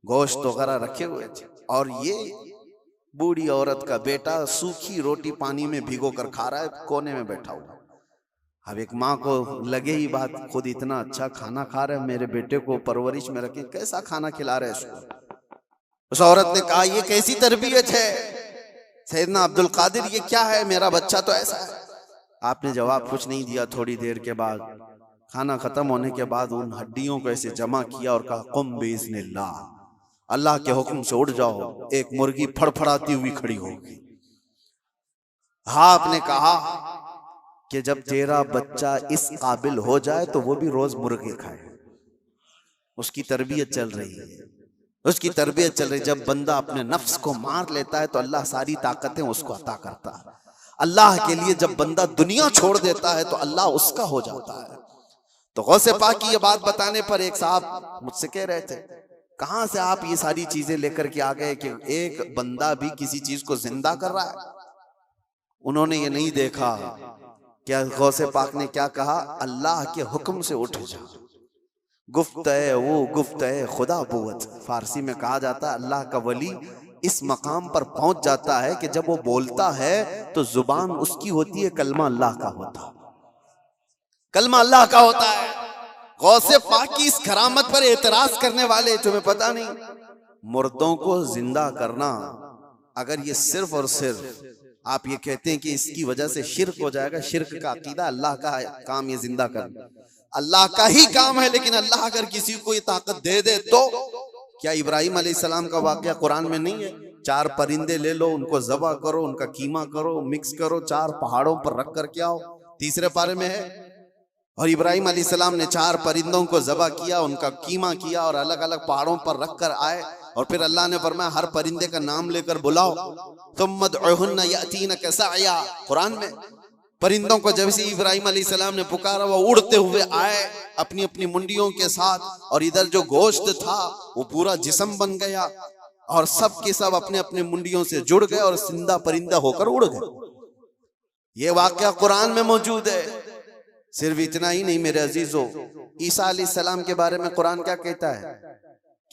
گوشت وغیرہ رکھے ہوئے تھے، اور یہ بوڑھی عورت کا بیٹا سوکھی روٹی پانی میں بھگو کر کھا رہا ہے، کونے میں بیٹھا ہوا. اب ایک ماں کو لگے ہی بات، خود اتنا اچھا کھانا کھا رہے ہیں، میرے بیٹے کو پرورش میں رکھیں، کیسا کھانا کھلا رہے اس کو. اس عورت نے کہا یہ کیسی تربیت ہے سیدنا عبد القادر، یہ کیا ہے، میرا بچہ تو ایسا ہے. آپ نے جواب کچھ نہیں دیا. تھوڑی دیر کے بعد کھانا ختم ہونے کے بعد ان ہڈیوں کو ایسے جمع کیا اور کہا قم باذن اللہ، اللہ کے حکم سے اٹھ جاؤ. ایک مرغی پھڑ پھڑاتی ہوئی کھڑی ہوگی. ہاں آپ نے کہا کہ جب تیرا بچہ اس قابل ہو جائے تو وہ بھی روز مرغی کھائے. اس کی تربیت چل رہی ہے، اس کی تربیت چل رہی. جب بندہ اپنے نفس کو مار لیتا ہے تو اللہ ساری طاقتیں اس کو عطا کرتا ہے. اللہ کے لیے جب بندہ دنیا چھوڑ دیتا ہے تو اللہ اس کا ہو جاتا ہے. تو غوث پاک کی یہ بات بتانے پر ایک صاحب مجھ سے کہہ رہے تھے کہاں سے آپ یہ ساری چیزیں لے کر کے آ گئے کہ ایک بندہ بھی کسی چیز کو زندہ کر رہا ہے. انہوں نے یہ نہیں دیکھا کیا غوث پاک نے کیا کہا، اللہ کے حکم سے اٹھ جا. گفت ہے وہ گفت ہے خدا بوت، فارسی میں کہا جاتا ہے اللہ کا ولی اس مقام پر پہنچ جاتا ہے کہ جب وہ بولتا ہے تو زبان اس کی ہوتی ہے، کلمہ اللہ کا ہوتا ہے، کلمہ اللہ کا ہوتا ہے. غوث پاک کی اس کرامت پر اعتراض کرنے والے، تمہیں پتہ نہیں مردوں کو زندہ کرنا، اگر یہ صرف اور صرف آپ یہ کہتے ہیں کہ اس کی وجہ سے شرک ہو جائے گا، شرک کا عقیدہ، اللہ کا کام یہ زندہ کرنا اللہ کا ہی کام ہے. لیکن اللہ اگر کسی کو یہ طاقت دے دے تو کیا ابراہیم علیہ السلام کا واقعہ قرآن میں نہیں ہے؟ 4 پرندے لے لو، ان کو ذبح کرو، ان کا قیمہ کرو، مکس کرو، 4 پہاڑوں پر رکھ کر کے آؤ، 3 پارے میں ہے. اور ابراہیم علیہ السلام نے 4 پرندوں کو ذبح کیا، ان کا قیمہ کیا اور الگ الگ پہاڑوں پر رکھ کر آئے. اور پھر اللہ نے فرمایا ہر پرندے کا نام لے کر بلاؤ، ثم ادعوہن یأتینک سعیا. قرآن میں پرندوں کو جب سے ابراہیم علیہ السلام نے پکارا وہ اڑتے ہوئے آئے اپنی اپنی منڈیوں کے ساتھ، اور ادھر جو گوشت تھا وہ پورا جسم بن گیا اور سب کے سب اپنے اپنے منڈیوں سے جڑ گئے اور زندہ پرندہ ہو کر اڑ گئے. یہ واقعہ قرآن میں موجود ہے. صرف اتنا ہی نہیں میرے عزیزو، عیسیٰ علیہ السلام کے بارے میں قرآن کیا کہتا ہے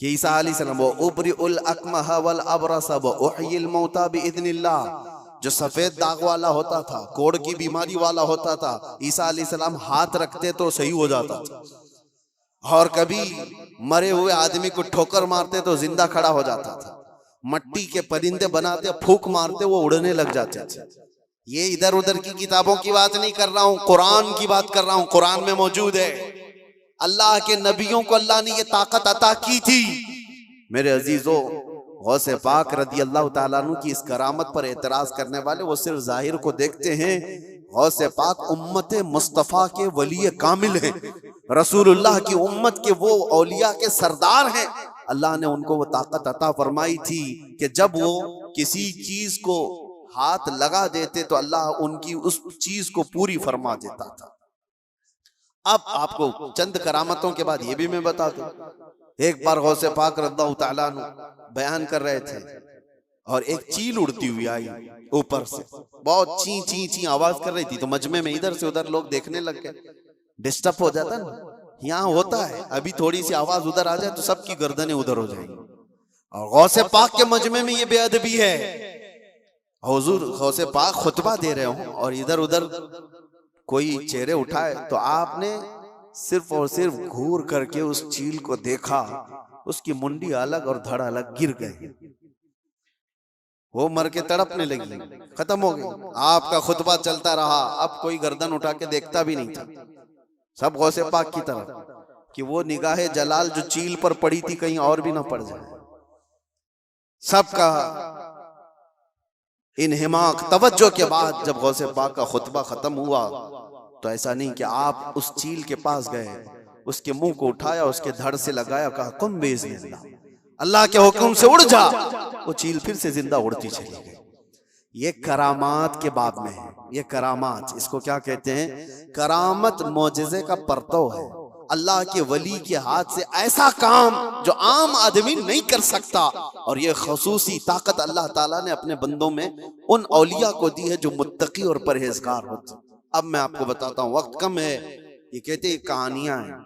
کہ عیسیٰ علیہ السلام وَأُبْرِئُ الْأَكْمَحَ وَالْأَبْرَصَ وَأُحْيِي الْمَوْتَى بِإِذْنِ اللَّهِ. جو سفید داغ والا ہوتا تھا، کوڑ کی بیماری والا ہوتا تھا، عیسیٰ علیہ السلام ہاتھ رکھتے تو صحیح ہو جاتا تھا. اور کبھی مرے ہوئے آدمی کو ٹھوکر مارتے تو زندہ کھڑا ہو جاتا تھا. مٹی کے پرندے بناتے، پھونک مارتے وہ اڑنے لگ جاتے تھے. یہ ادھر ادھر کی کتابوں کی بات نہیں کر رہا ہوں، قرآن کی بات کر رہا ہوں. قرآن میں موجود ہے. اللہ کے نبیوں کو اللہ نے یہ طاقت عطا کی تھی. میرے عزیزو، غوث پاک رضی اللہ تعالیٰ عنہ کی اس کرامت پر اعتراض کرنے والے وہ صرف ظاہر کو دیکھتے ہیں. غوث پاک امت مصطفیٰ کے ولی کامل ہیں، رسول اللہ کی امت کے وہ اولیاء کے سردار ہیں. اللہ نے ان کو وہ طاقت عطا فرمائی تھی کہ جب وہ کسی چیز کو ہاتھ لگا دیتے تو اللہ ان کی اس چیز کو پوری فرما دیتا تھا۔ اب آپ کو چند کرامتوں کے بعد یہ بھی میں بتا دوں، ایک بار غوث پاک رضی اللہ تعالیٰ عنہ بیان کر رہے تھے اور ایک چیل اڑتی ہوئی آئی اوپر سے، بہت چین چین چین آواز کر رہی تھی، تو مجمع میں ادھر سے ادھر لوگ دیکھنے لگ گئے، ڈسٹرب ہو جاتا نا، یہاں ہوتا ہے ابھی تھوڑی سی آواز ادھر آ جائے تو سب کی گردنیں ادھر ہو جائیں گی، اور غوث پاک کے مجمع میں یہ بے ادبی ہے، حضور غوث پاک خطبہ دے رہے ہوں اور ادھر ادھر کوئی چہرے اٹھائے تو آپ نے صرف اور صرف گھور کر کے اس چیل کو دیکھا، اس کی منڈی الگ اور دھڑ الگ گر گئے، وہ مر کے تڑپنے لگی، ختم ہو گئی۔ آپ کا خطبہ چلتا رہا، اب کوئی گردن اٹھا کے دیکھتا بھی نہیں تھا، سب غوث پاک کی طرف کہ وہ نگاہ جلال جو چیل پر پڑی تھی کہیں اور بھی نہ پڑ جائے۔ سب کا انہماک توجہ کے بعد جب غوث پاک کا خطبہ ختم ہوا تو ایسا نہیں کہ آپ اس چیل کے پاس گئے، اس کے منہ کو اٹھایا، اس کے دھڑ سے لگایا، کہا قم باذن اللہ، اللہ کے حکم سے اڑ جا، وہ چیل پھر سے زندہ اڑتی چلی گئی۔ یہ کرامات کے باب میں ہے، یہ کرامات، اس کو کیا کہتے ہیں؟ کرامت معجزے کا پرتو ہے، اللہ کے ولی کے ہاتھ سے ایسا کام جو عام آدمی نہیں کر سکتا، اور یہ خصوصی طاقت اللہ تعالیٰ نے اپنے بندوں میں ان اولیاء کو دی ہے جو متقی اور پرہیزگار ہوتے۔ اب میں آپ کو بتاتا ہوں، وقت کم ہے، یہ کہتے ہیں کہانیاں ہیں،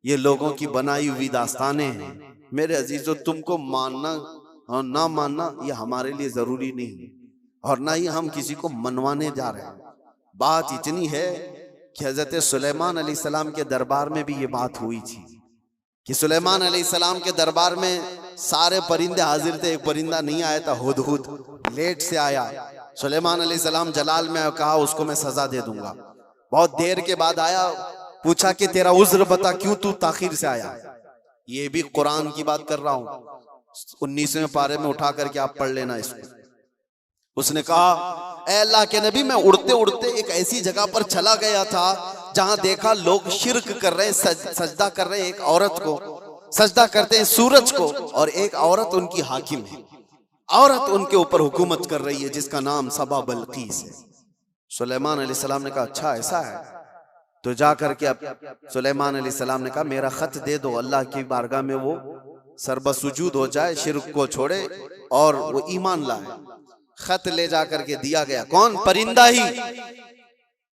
یہ لوگوں کی بنائی ہوئی داستانیں ہیں، میرے عزیزو تم کو ماننا اور نہ ماننا یہ ہمارے لیے ضروری نہیں، اور نہ ہی ہم کسی کو منوانے جا رہے ہیں۔ بات اتنی ہے کہ حضرت سلیمان علیہ السلام کے دربار میں بھی یہ بات ہوئی تھی کہ سلیمان علیہ السلام کے دربار میں سارے پرندے حاضر تھے، ایک پرندہ نہیں آیا تھا، ہدہد لیٹ سے آیا، سلیمان علیہ السلام جلال میں کہا اس کو میں سزا دے دوں گا، بہت دیر کے بعد آیا، پوچھا کہ تیرا عذر بتا، کیوں تو تاخیر سے آیا؟ یہ بھی قرآن کی بات کر رہا ہوں، 19ویں پارے میں اٹھا کر کے آپ پڑھ لینا اس کو۔ اس نے کہا اے اللہ کے نبی، میں اڑتے اڑتے ایک ایسی جگہ پر چلا گیا تھا جہاں دیکھا لوگ شرک کر رہے ہیں، سجدہ کر رہے ہیں ایک عورت کو، سجدہ کرتے ہیں سورج کو، اور ایک عورت ان کی حاکم ہے، عورت ان کے اوپر حکومت کر رہی ہے جس کا نام سبا بلقیس ہے۔ سلیمان علیہ السلام نے کہا اچھا ایسا ہے، تو جا کر کے اب سلیمان علیہ السلام نے کہا میرا خط دے دو، اللہ کی بارگاہ میں وہ سربہ سجود ہو جائے، شرک کو چھوڑے اور وہ ایمان لائے۔ خط لے جا کر کے دیا گیا، کون؟ پرندہ ہی۔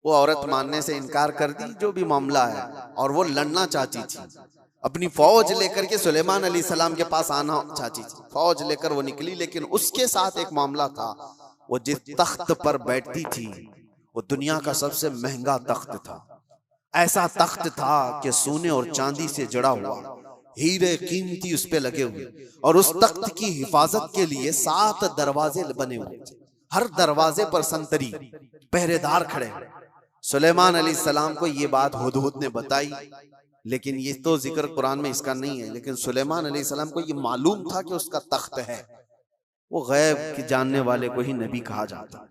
وہ عورت ماننے سے انکار کر دی، جو بھی معاملہ ہے، اور وہ لڑنا چاہتی تھی، اپنی فوج لے کر کے سلیمان علیہ السلام کے پاس آنا چاہتی تھی، فوج لے کر وہ نکلی، لیکن اس کے ساتھ ایک معاملہ تھا، وہ جس تخت پر بیٹھتی تھی وہ دنیا کا سب سے مہنگا تخت تھا، ایسا تخت تھا کہ سونے اور چاندی سے جڑا ہوا، ہیرے قیمتی اس پہ لگے ہوئے، اور اس تخت کی حفاظت کے لیے 7 دروازے بنے ہوئے، ہر دروازے پر سنتری پہرے دار کھڑے۔ سلیمان علیہ السلام کو یہ بات ہدہد نے بتائی، لیکن یہ تو ذکر قرآن میں اس کا نہیں ہے، لیکن سلیمان علیہ السلام کو یہ معلوم تھا کہ اس کا تخت ہے، وہ غیب کی جاننے والے کو ہی نبی کہا جاتا۔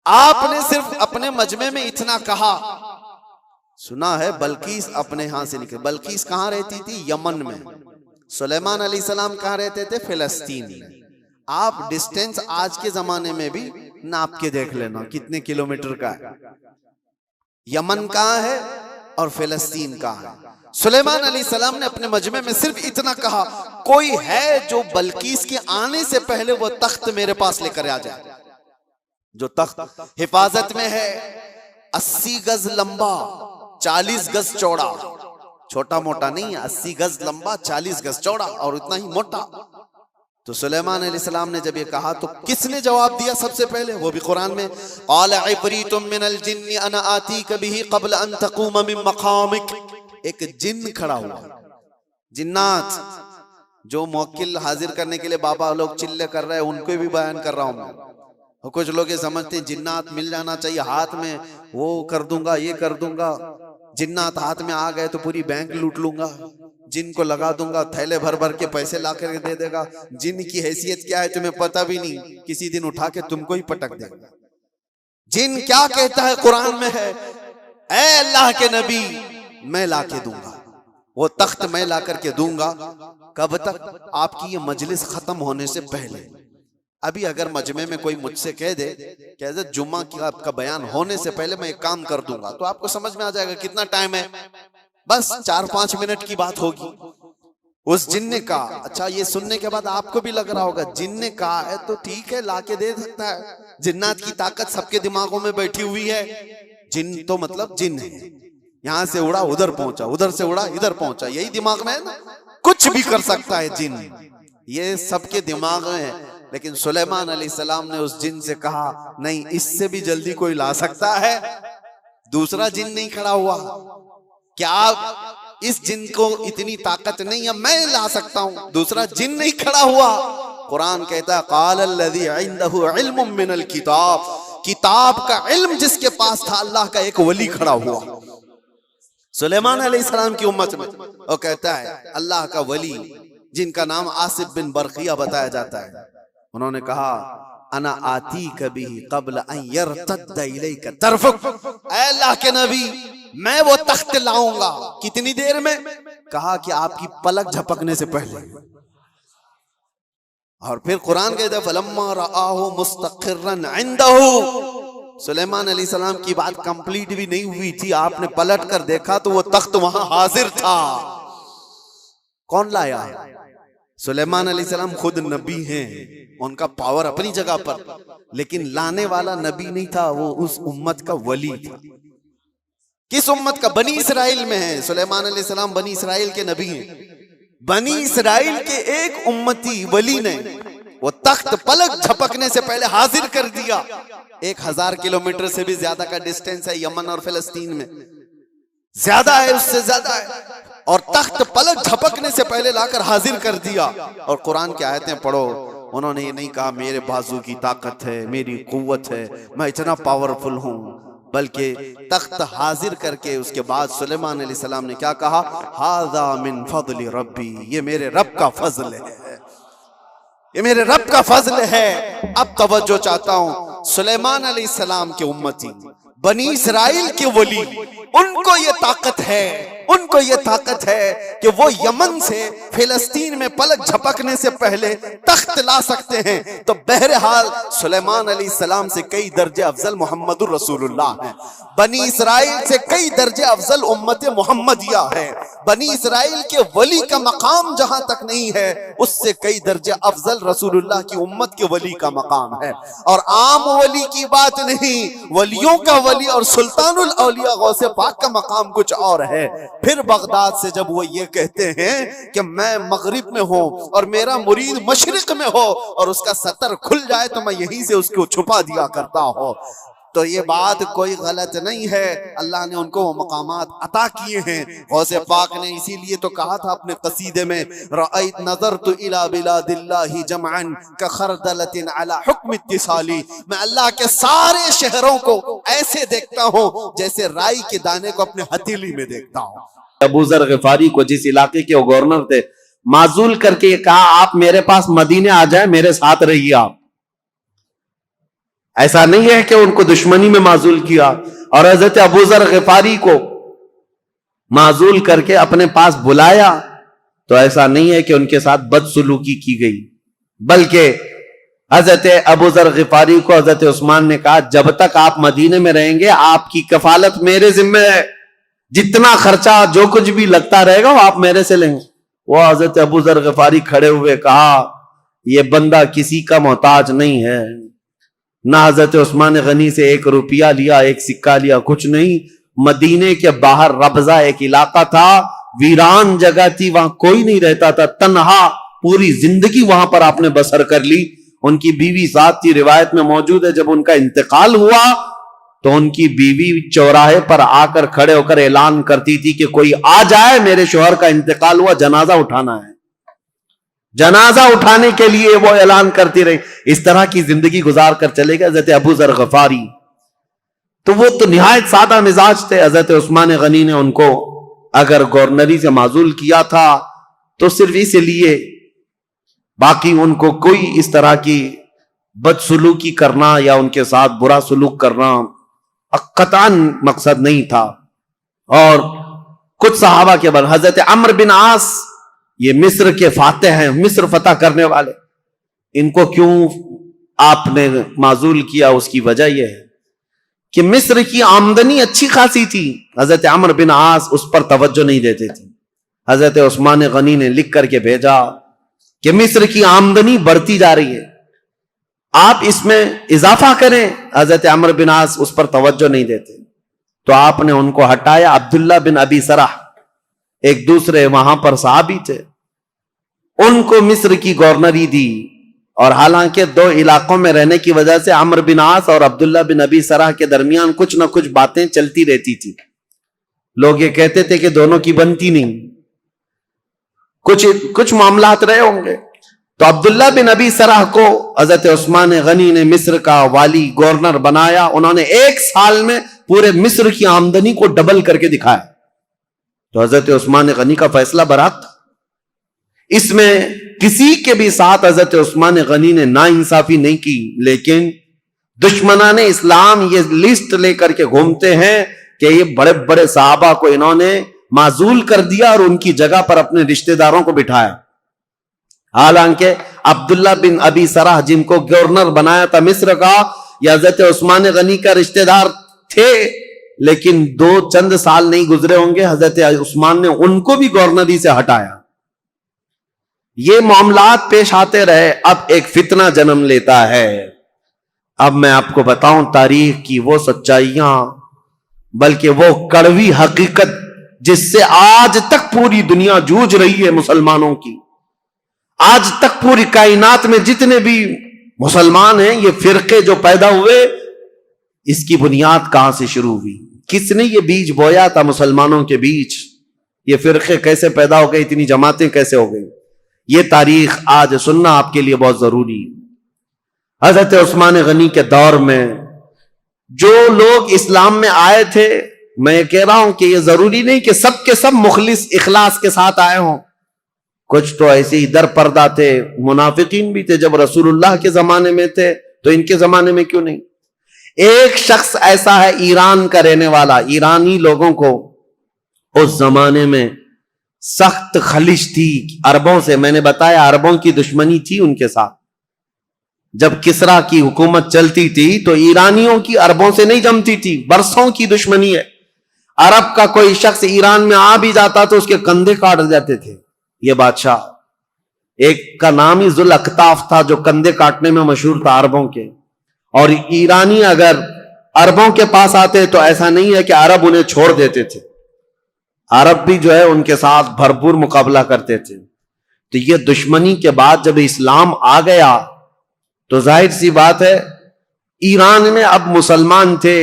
آپ نے صرف اپنے مجمع میں اتنا کہا، سنا ہے بلقیس اپنے ہاں سے نکل، بلقیس کہاں رہتی تھی؟ یمن میں، سلیمان علیہ السلام کہاں رہتے تھے؟ فلسطین۔ آپ ڈسٹینس آج کے زمانے میں بھی ناپ کے دیکھ لینا کتنے کلومیٹر کا ہے، یمن کہاں ہے اور فلسطین کہاں ہے۔ سلیمان علیہ السلام نے اپنے مجمع میں صرف اتنا کہا، کوئی ہے جو بلقیس کے آنے سے پہلے وہ تخت میرے پاس لے کر آ جائے، جو تخت حفاظت میں ہے، 80 گز لمبا، 40 گز چوڑا، چھوٹا موٹا نہیں ہے، 80 گز لمبا، 40 گز چوڑا اور اتنا ہی موٹا۔ تو سلیمان علیہ السلام نے جب یہ کہا تو کس نے جواب دیا سب سے پہلے؟ وہ بھی قرآن میں، قال عفریت من الجن انا آتیک بہ قبل ان تقوم من مقامک۔ ایک جن کھڑا ہوا، جنات جو موکل حاضر کرنے کے لیے بابا لوگ چلے کر رہے ہیں، ان کو بھی بیان کر رہا ہوں میں۔ اور کچھ لوگ یہ سمجھتے ہیں جنات مل جانا چاہیے، ہاتھ میں وہ کر دوں گا، یہ کر دوں گا، جنات ہاتھ میں آ گئے تو پوری بینک لوٹ لوں گا، جن کو لگا دوں گا، تھیلے بھر بھر کے پیسے لا کر دے دے گا، جن کی حیثیت کیا ہے تمہیں پتہ بھی نہیں، کسی دن اٹھا کے تم کو ہی پٹک دے گا۔ جن کیا کہتا ہے قرآن میں ہے، اے اللہ کے نبی میں لا کے دوں گا۔ وہ تخت میں لا کر کے دوں گا. کب تک؟ آپ کی یہ مجلس ختم ہونے سے پہلے. ابھی اگر مجمع میں کوئی مجھ سے کہہ دے کہ حضرت جمعہ کا بیان ہونے سے پہلے میں ایک کام کر دوں گا، تو آپ کو سمجھ میں آ جائے گا کتنا ٹائم ہے، بس 4-5 منٹ کی بات ہوگی. اس جن نے کہا. اچھا یہ سننے کے بعد آپ کو بھی لگ رہا ہوگا جن نے کہا ہے تو ٹھیک ہے، لا کے دے سکتا ہے. جنات کی طاقت سب کے دماغوں میں بیٹھی ہوئی ہے. جن تو مطلب جن ہے، یہاں سے اڑا ادھر پہنچا، ادھر سے اڑا ادھر پہنچا، یہی دماغ میں ہے نا. کچھ بھی کر سکتا ہے جن، یہ سب کے دماغ میں ہے. لیکن سلیمان علیہ السلام نے اس جن سے کہا نہیں، اس سے بھی جلدی کوئی لا سکتا ہے. دوسرا جن نہیں کھڑا ہوا. کیا اس جن کو اتنی طاقت نہیں ہے میں لا سکتا ہوں؟ دوسرا جن نہیں کھڑا ہوا. قرآن کہتا ہے قال الذی عنده علم من الکتاب، کتاب کا علم جس کے پاس تھا، اللہ کا ایک ولی کھڑا ہوا سلیمان علیہ السلام کی امت میں. وہ کہتا ہے اللہ کا ولی جن کا نام آصف بن برقیہ بتایا جاتا ہے، انہوں نے کہا انا آتیک بہ قبل ان یرتد الیک طرفک. اے اللہ کے نبی میں وہ تخت لاؤں گا. کتنی دیر میں؟ کہا کہ آپ کی پلک جھپکنے سے پہلے. اور پھر قرآن کہتا ہے فلما رآہ مستقرا عنده. سلیمان علیہ السلام کی بات کمپلیٹ بھی نہیں ہوئی تھی، آپ نے پلٹ کر دیکھا تو وہ تخت وہاں حاضر تھا. کون لایا؟ سلیمان علیہ السلام خود نبی ہیں، ان کا پاور اپنی جگہ پر، لیکن لانے والا نبی نہیں تھا، وہ اس امت کا ولی تھا. کس امت کا؟ بنی اسرائیل میں ہے. سلیمان علیہ السلام بنی اسرائیل کے نبی ہیں. بنی اسرائیل کے ایک امتی ولی نے وہ تخت پلک جھپکنے سے پہلے حاضر کر دیا. 1000 کلومیٹر سے بھی زیادہ کا ڈسٹینس ہے یمن اور فلسطین میں، زیادہ ہے، اس سے زیادہ ہے. اور تخت پلک جھپکنے سے پہلے لا کر حاضر کر دیا. اور قرآن کی آیتیں پڑھو، انہوں نے یہ نہیں کہا میرے بازو کی طاقت ہے، میری قوت ہے، میں اتنا پاورفل ہوں، بلکہ تخت حاضر کر کے اس کے بعد سلیمان علیہ السلام نے کیا کہا؟ ھذا من فضل ربی، یہ میرے رب کا فضل ہے، یہ میرے رب کا فضل ہے. اب توجہ چاہتا ہوں، سلیمان علیہ السلام کے امتی بنی اسرائیل کے ولی، ان کو یہ طاقت ہے، ان کو یہ طاقت ہے کہ وہ یمن سے فلسطین میں پلک جھپکنے سے پہلے تخت لا سکتے ہیں. تو بہرحال سلیمان علیہ السلام سے کئی درجے افضل محمد الرسول اللہ ہیں. بنی اسرائیل سے کئی درجے افضل امت محمدیہ ہے. بنی اسرائیل کے ولی کا مقام جہاں تک نہیں ہے، اس سے کئی درجے افضل رسول اللہ کی امت کے ولی کا مقام ہے. اور عام ولی کی بات نہیں، ولیوں کا ولی اور سلطان الاولیاء غوث پاک کا مقام کچھ اور ہے. پھر بغداد سے جب وہ یہ کہتے ہیں کہ میں مغرب میں ہوں اور میرا مرید مشرق میں ہو اور اس کا ستر کھل جائے تو میں یہیں سے اس کو چھپا دیا کرتا ہوں، تو یہ بات کوئی غلط نہیں ہے. اللہ نے ان کو وہ مقامات عطا کیے ہیں. غوث پاک نے اسی لیے تو کہا تھا اپنے قصیدے میں رأیت نظرت الی بلاد اللہ جمعا کخردلۃ علی حکم اتصالی، میں اللہ کے سارے شہروں کو ایسے دیکھتا ہوں جیسے رائی کے دانے کو اپنے ہتھیلی میں دیکھتا ہوں. ابو ذر غفاری کو جس علاقے کے وہ گورنر تھے، معزول کر کے کہا آپ میرے پاس مدینے آ جائیں، میرے ساتھ رہیے. آپ ایسا نہیں ہے کہ ان کو دشمنی میں معزول کیا. اور حضرت ابو ذر غفاری کو معزول کر کے اپنے پاس بلایا تو ایسا نہیں ہے کہ ان کے ساتھ بدسلوکی کی گئی، بلکہ حضرت ابو ذر غفاری کو حضرت عثمان نے کہا جب تک آپ مدینے میں رہیں گے آپ کی کفالت میرے ذمہ ہے، جتنا خرچہ جو کچھ بھی لگتا رہے گا وہ آپ میرے سے لیں گے. وہ حضرت ابو ذر غفاری کھڑے ہوئے کہا یہ بندہ کسی کا محتاج نہیں ہے. نہ حضرت عثمان غنی سے 1 روپیہ لیا، 1 سکہ لیا، کچھ نہیں. مدینے کے باہر ربضہ ایک علاقہ تھا، ویران جگہ تھی، وہاں کوئی نہیں رہتا تھا، تنہا پوری زندگی وہاں پر آپ نے بسر کر لی. ان کی بیوی ذات تھی، روایت میں موجود ہے جب ان کا انتقال ہوا تو ان کی بیوی چوراہے پر آ کر کھڑے ہو کر اعلان کرتی تھی کہ کوئی آ جائے، میرے شوہر کا انتقال ہوا، جنازہ اٹھانا ہے. جنازہ اٹھانے کے لیے وہ اعلان کرتی رہی. اس طرح کی زندگی گزار کر چلے گئے حضرت ابو ذر غفاری. تو وہ تو نہایت سادہ مزاج تھے. حضرت عثمان غنی نے ان کو اگر گورنری سے معزول کیا تھا تو صرف اس لیے، باقی ان کو کوئی اس طرح کی بدسلوکی کرنا یا ان کے ساتھ برا سلوک کرنا قطعاً مقصد نہیں تھا. اور کچھ صحابہ کے بعد حضرت عمرو بن عاص، یہ مصر کے فاتح ہیں، مصر فتح کرنے والے، ان کو کیوں آپ نے معزول کیا؟ اس کی وجہ یہ ہے کہ مصر کی آمدنی اچھی خاصی تھی، حضرت عمرو بن عاص اس پر توجہ نہیں دیتے تھے۔ حضرت عثمان غنی نے لکھ کر کے بھیجا کہ مصر کی آمدنی بڑھتی جا رہی ہے، آپ اس میں اضافہ کریں۔ حضرت عمرو بن عاص اس پر توجہ نہیں دیتے، تو آپ نے ان کو ہٹایا۔ عبداللہ بن ابی سرح ایک دوسرے وہاں پر صحابی تھے، ان کو مصر کی گورنری دی، اور حالانکہ دو علاقوں میں رہنے کی وجہ سے عمرو بن عاص اور عبداللہ بن ابی سرح کے درمیان کچھ نہ کچھ باتیں چلتی رہتی تھی، لوگ یہ کہتے تھے کہ دونوں کی بنتی نہیں، کچھ معاملات رہے ہوں گے۔ تو عبداللہ بن ابی سرح کو حضرت عثمان غنی نے مصر کا والی گورنر بنایا، انہوں نے 1 سال میں پورے مصر کی آمدنی کو ڈبل کر کے دکھایا۔ تو حضرت عثمان غنی کا فیصلہ برحق تھا، اس میں کسی کے بھی ساتھ حضرت عثمان غنی نے ناانصافی نہیں کی، لیکن دشمنان اسلام یہ لسٹ لے کر کے گھومتے ہیں کہ یہ بڑے بڑے صحابہ کو انہوں نے معزول کر دیا اور ان کی جگہ پر اپنے رشتہ داروں کو بٹھایا۔ حالانکہ عبداللہ بن ابی سرح جن کو گورنر بنایا تھا مصر کا، یہ حضرت عثمان غنی کا رشتہ دار تھے، لیکن چند سال نہیں گزرے ہوں گے حضرت عثمان نے ان کو بھی گورنری سے ہٹایا۔ یہ معاملات پیش آتے رہے، اب ایک فتنہ جنم لیتا ہے۔ اب میں آپ کو بتاؤں تاریخ کی وہ سچائیاں، بلکہ وہ کڑوی حقیقت جس سے آج تک پوری دنیا جوجھ رہی ہے مسلمانوں کی۔ آج تک پوری کائنات میں جتنے بھی مسلمان ہیں، یہ فرقے جو پیدا ہوئے، اس کی بنیاد کہاں سے شروع ہوئی؟ کس نے یہ بیج بویا تھا مسلمانوں کے بیچ؟ یہ فرقے کیسے پیدا ہو گئے؟ اتنی جماعتیں کیسے ہو گئی؟ یہ تاریخ آج سننا آپ کے لیے بہت ضروری ہے۔ حضرت عثمان غنی کے دور میں جو لوگ اسلام میں آئے تھے، میں کہہ رہا ہوں کہ یہ ضروری نہیں کہ سب کے سب مخلص اخلاص کے ساتھ آئے ہوں، کچھ تو ایسے ہی در پردہ تھے، منافقین بھی تھے۔ جب رسول اللہ کے زمانے میں تھے تو ان کے زمانے میں کیوں نہیں؟ ایک شخص ایسا ہے ایران کا رہنے والا، ایرانی لوگوں کو اس زمانے میں سخت خلش تھی عربوں سے۔ میں نے بتایا عربوں کی دشمنی تھی ان کے ساتھ۔ جب کسرا کی حکومت چلتی تھی تو ایرانیوں کی عربوں سے نہیں جمتی تھی، برسوں کی دشمنی ہے۔ عرب کا کوئی شخص ایران میں آ بھی جاتا تو اس کے کندھے کاٹ جاتے تھے۔ یہ بادشاہ ایک کا نام ہی ذوالأکتاف تھا، جو کندھے کاٹنے میں مشہور تھا عربوں کے۔ اور ایرانی اگر عربوں کے پاس آتے تو ایسا نہیں ہے کہ عرب انہیں چھوڑ دیتے تھے، عرب بھی جو ہے ان کے ساتھ بھرپور مقابلہ کرتے تھے۔ تو یہ دشمنی کے بعد جب اسلام آ گیا تو ظاہر سی بات ہے ایران میں اب مسلمان تھے،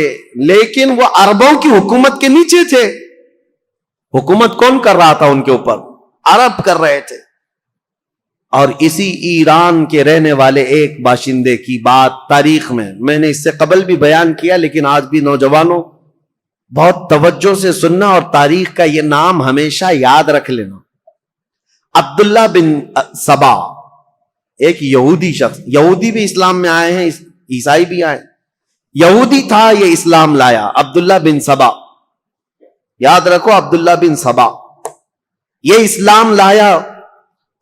لیکن وہ عربوں کی حکومت کے نیچے تھے۔ حکومت کون کر رہا تھا ان کے اوپر؟ عرب کر رہے تھے۔ اور اسی ایران کے رہنے والے ایک باشندے کی بات تاریخ میں نے اس سے قبل بھی بیان کیا، لیکن آج بھی نوجوانوں بہت توجہ سے سننا اور تاریخ کا یہ نام ہمیشہ یاد رکھ لینا۔ عبداللہ بن سبا، ایک یہودی شخص، یہودی بھی اسلام میں آئے ہیں، عیسائی بھی آئے، یہودی تھا، یہ اسلام لایا۔ عبداللہ بن سبا، یاد رکھو عبداللہ بن سبا، یہ اسلام لایا،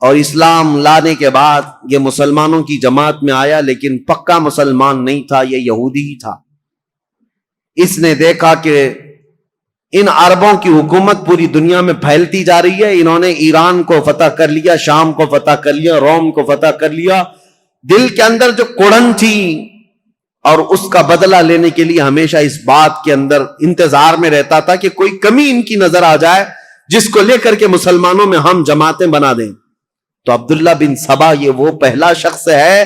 اور اسلام لانے کے بعد یہ مسلمانوں کی جماعت میں آیا، لیکن پکا مسلمان نہیں تھا، یہ یہودی ہی تھا۔ اس نے دیکھا کہ ان عربوں کی حکومت پوری دنیا میں پھیلتی جا رہی ہے، انہوں نے ایران کو فتح کر لیا، شام کو فتح کر لیا، روم کو فتح کر لیا۔ دل کے اندر جو کڑن تھی اور اس کا بدلہ لینے کے لیے ہمیشہ اس بات کے اندر انتظار میں رہتا تھا کہ کوئی کمی ان کی نظر آ جائے جس کو لے کر کے مسلمانوں میں ہم جماعتیں بنا دیں۔ تو عبداللہ بن سبا یہ وہ پہلا شخص ہے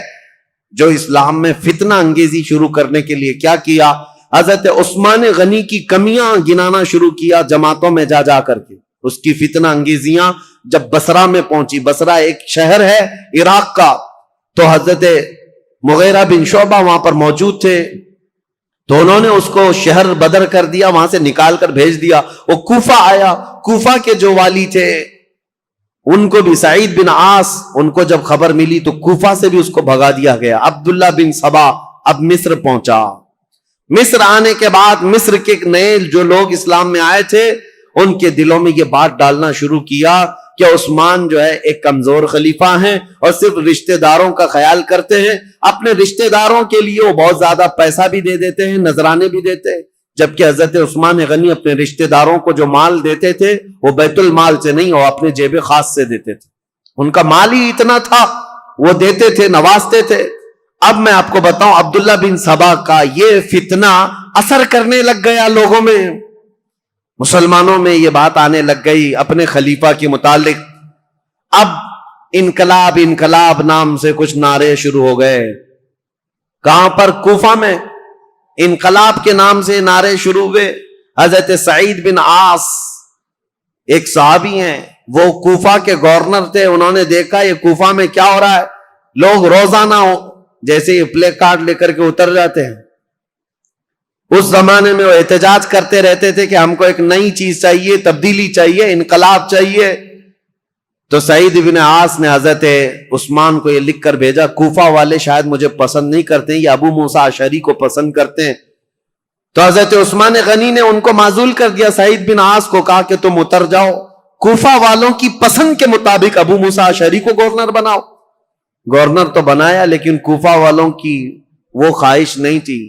جو اسلام میں فتنہ انگیزی شروع کرنے کے لیے کیا کیا؟ حضرت عثمان غنی کی کمیاں گنانا شروع کیا جماعتوں میں جا جا کر کے۔ اس کی فتنہ انگیزیاں جب بصرہ میں پہنچی، بصرہ ایک شہر ہے عراق کا، تو حضرت مغیرہ بن شعبہ وہاں پر موجود تھے، تو انہوں نے اس کو شہر بدر کر دیا، وہاں سے نکال کر بھیج دیا۔ وہ کوفہ آیا، کوفہ کے جو والی تھے ان کو بھی سعید بن عاص، ان کو جب خبر ملی تو کوفہ سے بھی اس کو بھگا دیا گیا۔ عبداللہ بن سبا اب مصر پہنچا۔ مصر آنے کے بعد مصر کے نئے جو لوگ اسلام میں آئے تھے ان کے دلوں میں یہ بات ڈالنا شروع کیا کہ عثمان جو ہے ایک کمزور خلیفہ ہیں اور صرف رشتہ داروں کا خیال کرتے ہیں. اپنے رشتہ داروں کے لیے وہ بہت زیادہ پیسہ بھی دے دیتے ہیں, نذرانے بھی دیتے ہیں, جبکہ حضرت عثمان غنی اپنے رشتہ داروں کو جو مال دیتے تھے وہ بیت المال سے نہیں, وہ اپنے جیب خاص سے دیتے تھے. ان کا مال ہی اتنا تھا, وہ دیتے تھے, نوازتے تھے. اب میں آپ کو بتاؤں, عبداللہ بن سبا کا یہ فتنہ اثر کرنے لگ گیا لوگوں میں, مسلمانوں میں یہ بات آنے لگ گئی اپنے خلیفہ کے متعلق. اب انقلاب انقلاب نام سے کچھ نعرے شروع ہو گئے. کہاں پر؟ کوفہ میں انقلاب کے نام سے نعرے شروع ہوئے. حضرت سعید بن عاص ایک صحابی ہیں, وہ کوفہ کے گورنر تھے. انہوں نے دیکھا یہ کوفہ میں کیا ہو رہا ہے, لوگ روزانہ جیسے یہ پلے کارڈ لے کر کے اتر جاتے ہیں. اس زمانے میں وہ احتجاج کرتے رہتے تھے کہ ہم کو ایک نئی چیز چاہیے, تبدیلی چاہیے, انقلاب چاہیے. تو سعید بن عاص نے حضرت عثمان کو یہ لکھ کر بھیجا, کوفہ والے شاید مجھے پسند نہیں کرتے ہیں, یہ ابو موسیٰ اشعری کو پسند کرتے ہیں. تو حضرت عثمان غنی نے ان کو معزول کر دیا. سعید بن عاص کو کہا کہ تم اتر جاؤ, کوفہ والوں کی پسند کے مطابق ابو موسیٰ اشعری کو گورنر بناؤ. گورنر تو بنایا, لیکن کوفہ والوں کی وہ خواہش نہیں تھی.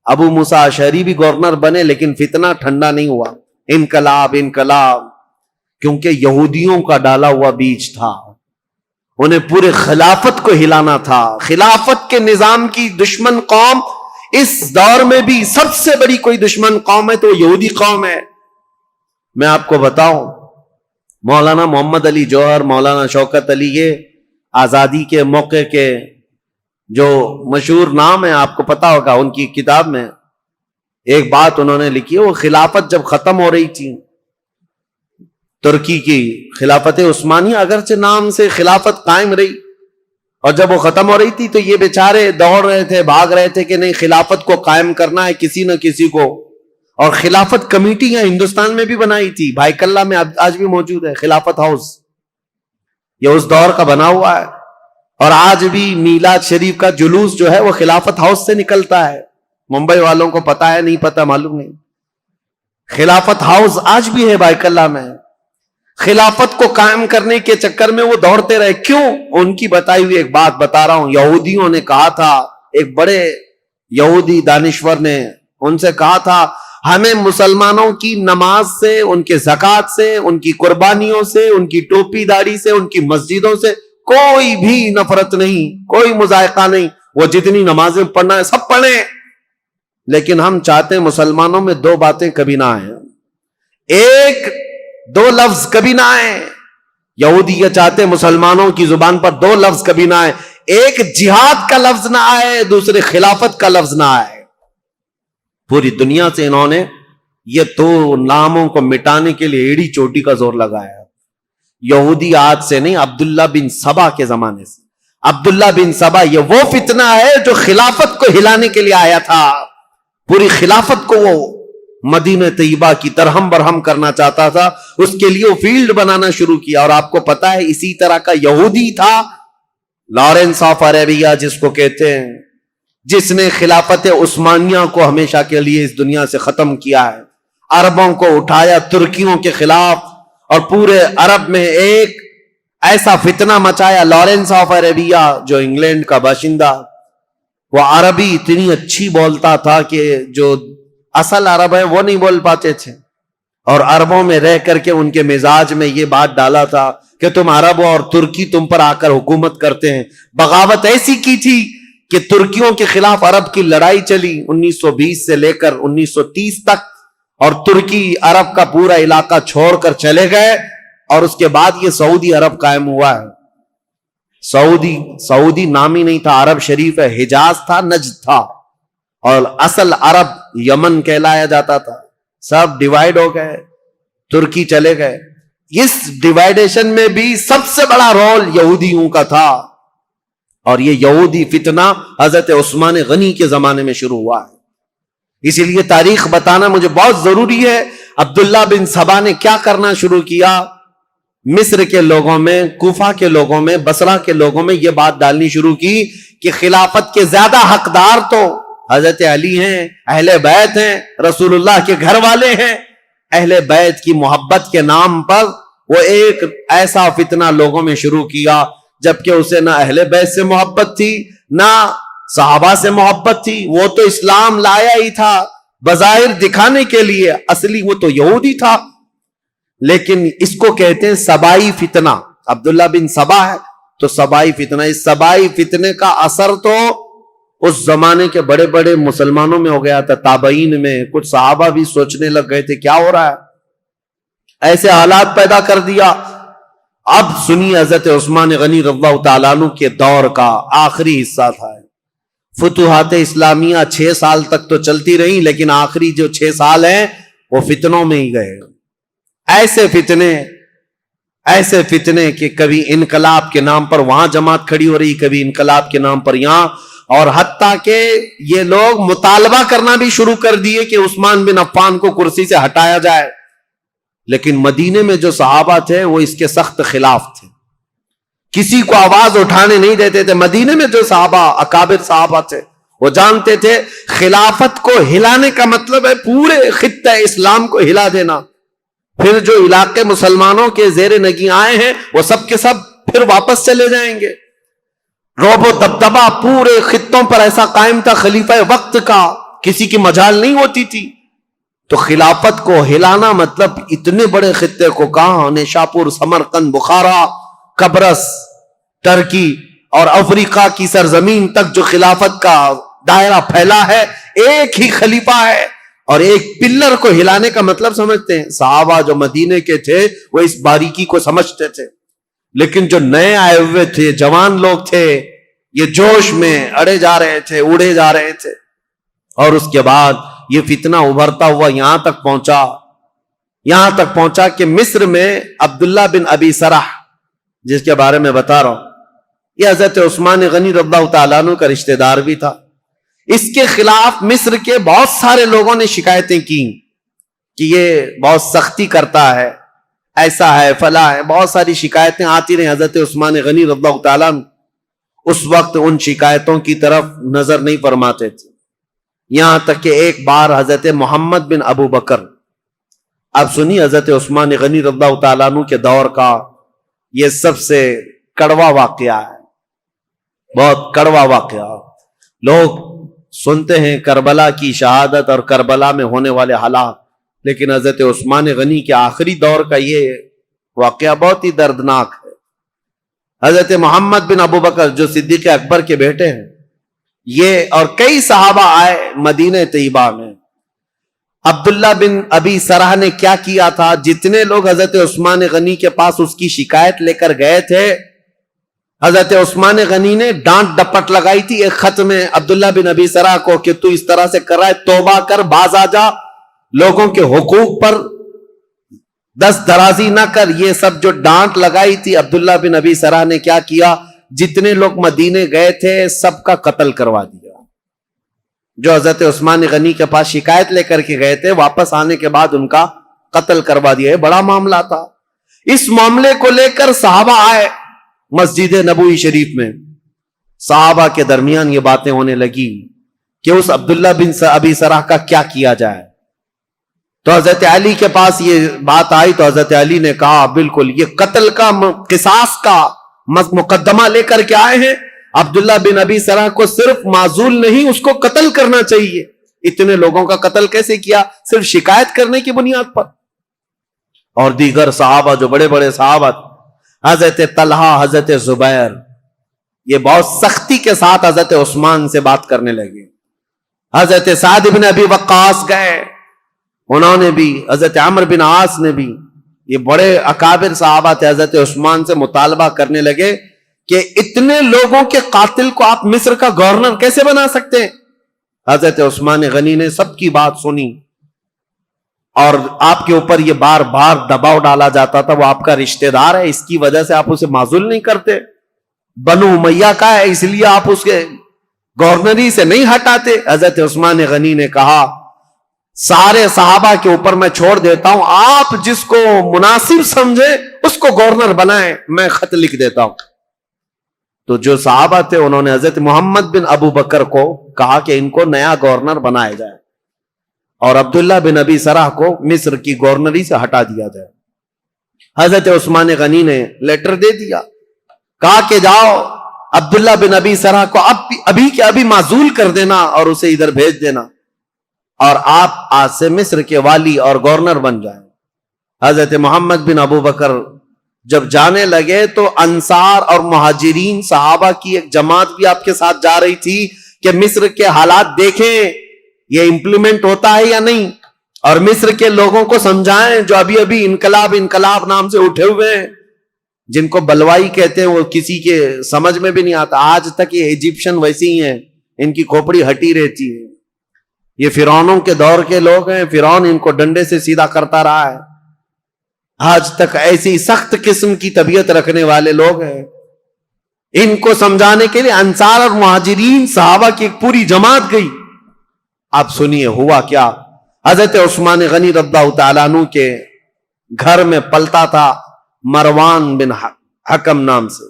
ابو موسیٰ اشعری بھی گورنر بنے, لیکن فتنہ ٹھنڈا نہیں ہوا. انقلاب انقلاب, کیونکہ یہودیوں کا ڈالا ہوا بیج تھا. انہیں پورے خلافت کو ہلانا تھا. خلافت کے نظام کی دشمن قوم اس دور میں بھی سب سے بڑی کوئی دشمن قوم ہے تو یہودی قوم ہے. میں آپ کو بتاؤں, مولانا محمد علی جوہر, مولانا شوکت علی, یہ آزادی کے موقع کے جو مشہور نام ہے, آپ کو پتا ہوگا, ان کی کتاب میں ایک بات انہوں نے لکھی ہے. وہ خلافت جب ختم ہو رہی تھی, ترکی کی خلافت عثمانیہ, اگرچہ نام سے خلافت قائم رہی, اور جب وہ ختم ہو رہی تھی تو یہ بیچارے دوڑ رہے تھے, بھاگ رہے تھے کہ نہیں, خلافت کو قائم کرنا ہے کسی نہ کسی کو. اور خلافت کمیٹیاں ہندوستان میں بھی بنائی تھی, بھائی کلہ میں آج بھی موجود ہے خلافت ہاؤس, یہ اس دور کا بنا ہوا ہے. اور آج بھی میلاد شریف کا جلوس جو ہے وہ خلافت ہاؤس سے نکلتا ہے. ممبئی والوں کو پتا ہے, نہیں پتا معلوم نہیں. خلافت ہاؤس آج بھی ہے بھائی کلہ میں. خلافت کو قائم کرنے کے چکر میں وہ دوڑتے رہے. کیوں؟ ان کی بتائی ہوئی ایک بات بتا رہا ہوں. یہودیوں نے کہا تھا, ایک بڑے یہودی دانشور نے ان سے کہا تھا, ہمیں مسلمانوں کی نماز سے, ان کے زکوٰۃ سے, ان کی قربانیوں سے, ان کی ٹوپی داڑھی سے, ان کی مسجدوں سے کوئی بھی نفرت نہیں, کوئی مذائقہ نہیں. وہ جتنی نمازیں پڑھنا ہے سب پڑھیں, لیکن ہم چاہتے ہیں مسلمانوں میں دو باتیں کبھی نہ آئیں. ایک دو لفظ کبھی نہ آئیں. یہودی یہ چاہتے ہیں مسلمانوں کی زبان پر دو لفظ کبھی نہ آئے. ایک جہاد کا لفظ نہ آئے, دوسرے خلافت کا لفظ نہ آئے. پوری دنیا سے انہوں نے یہ دو ناموں کو مٹانے کے لیے ایڑی چوٹی کا زور لگایا. یہودی آج سے نہیں, عبداللہ بن سبا کے زمانے سے. عبداللہ بن سبا یہ وہ فتنہ ہے جو خلافت کو ہلانے کے لیے آیا تھا. پوری خلافت کو وہ مدینہ طیبہ کی درہم برہم کرنا چاہتا تھا. اس کے لیے وہ فیلڈ بنانا شروع کیا. اور آپ کو پتا ہے اسی طرح کا یہودی تھا لارنس آف عربیہ جس کو کہتے ہیں, جس نے خلافت عثمانیہ کو ہمیشہ کے لیے اس دنیا سے ختم کیا ہے. عربوں کو اٹھایا ترکیوں کے خلاف, اور پورے عرب میں ایک ایسا فتنہ مچایا. لارنس آف عربیہ جو انگلینڈ کا باشندہ, وہ عربی اتنی اچھی بولتا تھا کہ جو اصل عرب ہے وہ نہیں بول پاتے تھے. اور عربوں میں رہ کر کے ان کے مزاج میں یہ بات ڈالا تھا کہ تم عرب اور ترکی تم پر آ کر حکومت کرتے ہیں. بغاوت ایسی کی تھی کہ ترکیوں کے خلاف عرب کی لڑائی چلی 1920 سے لے کر 1930 تک, اور ترکی عرب کا پورا علاقہ چھوڑ کر چلے گئے. اور اس کے بعد یہ سعودی عرب قائم ہوا ہے. سعودی نام ہی نہیں تھا, عرب شریف ہے, حجاز تھا, نجد تھا, اور اصل عرب یمن کہلایا جاتا تھا. سب ڈیوائیڈ ہو گئے, ترکی چلے گئے. اس ڈیوائیڈیشن میں بھی سب سے بڑا رول یہودیوں کا تھا. اور یہ یہودی فتنہ حضرت عثمان غنی کے زمانے میں شروع ہوا ہے. اسی لیے تاریخ بتانا مجھے بہت ضروری ہے. عبداللہ بن سبا نے کیا کرنا شروع کیا؟ مصر کے لوگوں میں, کوفہ کے لوگوں میں, بصرہ کے لوگوں میں یہ بات ڈالنی شروع کی کہ خلافت کے زیادہ حقدار تو حضرت علی ہیں, اہل بیت ہیں, رسول اللہ کے گھر والے ہیں. اہل بیت کی محبت کے نام پر وہ ایک ایسا فتنہ لوگوں میں شروع کیا، جبکہ اسے نہ اہل بیت سے محبت تھی نہ صحابہ سے محبت تھی. وہ تو اسلام لایا ہی تھا بظاہر دکھانے کے لیے، اصلی وہ تو یہودی تھا. لیکن اس کو کہتے ہیں سبائی فتنہ. عبداللہ بن سبا ہے تو سبائی فتنہ. اس سبائی فتنے کا اثر تو اس زمانے کے بڑے بڑے مسلمانوں میں ہو گیا تھا، تابعین میں. کچھ صحابہ بھی سوچنے لگ گئے تھے کیا ہو رہا ہے، ایسے حالات پیدا کر دیا. اب سنی حضرت عثمان غنی رضی اللہ تعالیٰ عنہ کے دور کا آخری حصہ تھا. فتوحات اسلامیہ 6 سال تک تو چلتی رہی، لیکن آخری جو 6 سال ہیں وہ فتنوں میں ہی گئے. ایسے فتنے کہ کبھی انقلاب کے نام پر وہاں جماعت کھڑی ہو رہی، کبھی انقلاب کے نام پر یہاں، اور حتیٰ کہ یہ لوگ مطالبہ کرنا بھی شروع کر دیے کہ عثمان بن عفان کو کرسی سے ہٹایا جائے. لیکن مدینے میں جو صحابہ تھے وہ اس کے سخت خلاف تھے، کسی کو آواز اٹھانے نہیں دیتے تھے. مدینے میں جو صحابہ اکابر صحابہ تھے وہ جانتے تھے خلافت کو ہلانے کا مطلب ہے پورے خطہ اسلام کو ہلا دینا. پھر جو علاقے مسلمانوں کے زیر نگیں آئے ہیں وہ سب کے سب پھر واپس چلے جائیں گے. رعب و دبدبہ پورے خطوں پر ایسا قائم تھا خلیفہ وقت کا، کسی کی مجال نہیں ہوتی تھی. تو خلافت کو ہلانا مطلب اتنے بڑے خطے کو، کہاں نیشاپور، سمرقند، بخارا، قبرص، ترکی اور افریقہ کی سرزمین تک جو خلافت کا دائرہ پھیلا ہے، ایک ہی خلیفہ ہے. اور ایک پلر کو ہلانے کا مطلب سمجھتے ہیں. صحابہ جو مدینے کے تھے وہ اس باریکی کو سمجھتے تھے، لیکن جو نئے آئے ہوئے تھے، جوان لوگ تھے، یہ جوش میں اڑے جا رہے تھے، اڑے جا رہے تھے. اور اس کے بعد یہ فتنہ ابھرتا ہوا یہاں تک پہنچا کہ مصر میں عبداللہ بن ابی سرح، جس کے بارے میں بتا رہا ہوں، یہ حضرت عثمان غنی رضی اللہ تعالیٰ عنہ کا رشتہ دار بھی تھا. اس کے خلاف مصر کے بہت سارے لوگوں نے شکایتیں کی کہ یہ بہت سختی کرتا ہے، ایسا ہے، فلاں ہے. بہت ساری شکایتیں آتی رہیں. حضرت عثمان غنی رضی اللہ تعالیٰ عنہ اس وقت ان شکایتوں کی طرف نظر نہیں فرماتے تھے. یہاں تک کہ ایک بار حضرت محمد بن ابو بکر، اب سنی حضرت عثمان غنی رضی اللہ تعالیٰ عنہ کے دور کا یہ سب سے کڑوا واقعہ ہے، بہت کڑوا واقعہ. لوگ سنتے ہیں کربلا کی شہادت اور کربلا میں ہونے والے حالات، لیکن حضرت عثمان غنی کے آخری دور کا یہ واقعہ بہت ہی دردناک ہے. حضرت محمد بن ابو بکر جو صدیق اکبر کے بیٹے ہیں، یہ اور کئی صحابہ آئے مدینہ طیبہ میں. عبداللہ بن ابی سرح نے کیا کیا تھا، جتنے لوگ حضرت عثمان غنی کے پاس اس کی شکایت لے کر گئے تھے، حضرت عثمان غنی نے ڈانٹ ڈپٹ لگائی تھی ایک خط میں عبداللہ بن ابی سرح کو کہ تو اس طرح سے کر رہا ہے، توبہ کر، باز آ جا، لوگوں کے حقوق پر دست درازی نہ کر. یہ سب جو ڈانٹ لگائی تھی عبداللہ بن ابی سرح نے کیا کیا، جتنے لوگ مدینے گئے تھے سب کا قتل کروا دیا. جو حضرت عثمان غنی کے پاس شکایت لے کر کے گئے تھے، واپس آنے کے بعد ان کا قتل کروا دیا. یہ بڑا معاملہ تھا. اس معاملے کو لے کر صحابہ آئے مسجد نبوی شریف میں. صحابہ کے درمیان یہ باتیں ہونے لگی کہ اس عبداللہ بن ابی سرح کا کیا کیا جائے. تو حضرت علی کے پاس یہ بات آئی تو حضرت علی نے کہا بالکل یہ قتل کا، قصاص کا مقدمہ لے کر کے آئے ہیں. عبداللہ بن ابی سرح کو صرف معزول نہیں، اس کو قتل کرنا چاہیے. اتنے لوگوں کا قتل کیسے کیا؟ صرف شکایت کرنے کی بنیاد پر. اور دیگر صحابہ جو بڑے بڑے صحابہ، حضرت طلحہ، حضرت زبیر، یہ بہت سختی کے ساتھ حضرت عثمان سے بات کرنے لگے. حضرت سعد بن ابی وقاص گئے، انہوں نے بھی، حضرت عمرو بن عاص نے بھی، یہ بڑے اکابر صحابہ تھے، حضرت عثمان سے مطالبہ کرنے لگے کہ اتنے لوگوں کے قاتل کو آپ مصر کا گورنر کیسے بنا سکتے ہیں؟ حضرت عثمان غنی نے سب کی بات سنی، اور آپ کے اوپر یہ بار بار دباؤ ڈالا جاتا تھا، وہ آپ کا رشتہ دار ہے، اس کی وجہ سے آپ اسے معزول نہیں کرتے، بنو امیہ کا ہے اس لیے آپ اس کے گورنری سے نہیں ہٹاتے. حضرت عثمان غنی نے کہا سارے صحابہ کے اوپر میں چھوڑ دیتا ہوں، آپ جس کو مناسب سمجھے اس کو گورنر بنائیں، میں خط لکھ دیتا ہوں. تو جو صحابہ تھے انہوں نے حضرت محمد بن ابو بکر کو کہا کہ ان کو نیا گورنر بنایا جائے. اور عبداللہ بن ابی سرح کو مصر کی گورنری سے ہٹا دیا جائے۔ حضرت عثمان غنی نے لیٹر دے دیا، کہا کہ جاؤ عبداللہ بن ابی سرح کو ابھی کے ابھی معزول کر دینا اور اسے ادھر بھیج دینا، اور آپ آج سے مصر کے والی اور گورنر بن جائیں۔ حضرت محمد بن ابو بکر جب جانے لگے تو انصار اور مہاجرین صحابہ کی ایک جماعت بھی آپ کے ساتھ جا رہی تھی کہ مصر کے حالات دیکھیں یہ امپلیمنٹ ہوتا ہے یا نہیں، اور مصر کے لوگوں کو سمجھائیں جو ابھی ابھی انقلاب نام سے اٹھے ہوئے ہیں، جن کو بلوائی کہتے ہیں، وہ کسی کے سمجھ میں بھی نہیں آتا۔ آج تک یہ ایجپشن ویسے ہی ہیں، ان کی کھوپڑی ہٹی رہتی ہے۔ یہ فرعونوں کے دور کے لوگ ہیں، فرعون ان کو ڈنڈے سے سیدھا کرتا رہا ہے۔ آج تک ایسی سخت قسم کی طبیعت رکھنے والے لوگ ہیں۔ ان کو سمجھانے کے لیے انصار اور مہاجرین صحابہ کی ایک پوری جماعت گئی۔ آپ سنیے ہوا کیا۔ حضرت عثمان غنی رضی اللہ تعالیٰ عنہ کے گھر میں پلتا تھا مروان بن حکم نام سے۔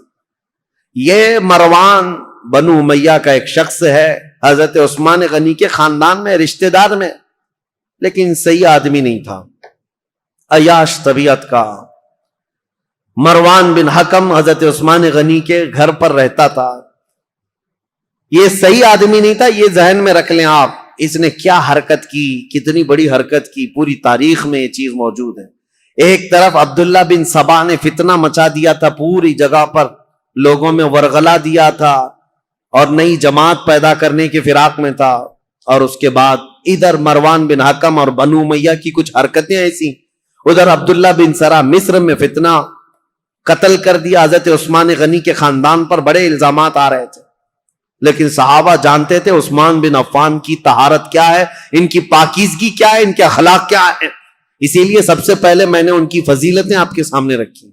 یہ مروان بنو امیہ کا ایک شخص ہے، حضرت عثمان غنی کے خاندان میں رشتہ دار میں، لیکن صحیح آدمی نہیں تھا، عیاش طبیعت کا۔ مروان بن حکم حضرت عثمان غنی کے گھر پر رہتا تھا۔ یہ صحیح آدمی نہیں تھا، یہ ذہن میں رکھ لیں آپ۔ اس نے کیا حرکت کی، کتنی بڑی حرکت کی، پوری تاریخ میں یہ چیز موجود ہے۔ ایک طرف عبداللہ بن سبا نے فتنہ مچا دیا تھا پوری جگہ پر، لوگوں میں ورغلا دیا تھا اور نئی جماعت پیدا کرنے کے فراق میں تھا، اور اس کے بعد ادھر مروان بن حکم اور بنو امیہ کی کچھ حرکتیں ایسی، ادھر عبداللہ بن سرا مصر میں فتنہ، قتل کر دیا حضرت عثمان غنی کے خاندان پر، بڑے الزامات آ رہے تھے۔ لیکن صحابہ جانتے تھے عثمان بن عفان کی طہارت کیا ہے، ان کی پاکیزگی کیا ہے، ان کے اخلاق کیا ہے، اسی لیے سب سے پہلے میں نے ان کی فضیلتیں آپ کے سامنے رکھی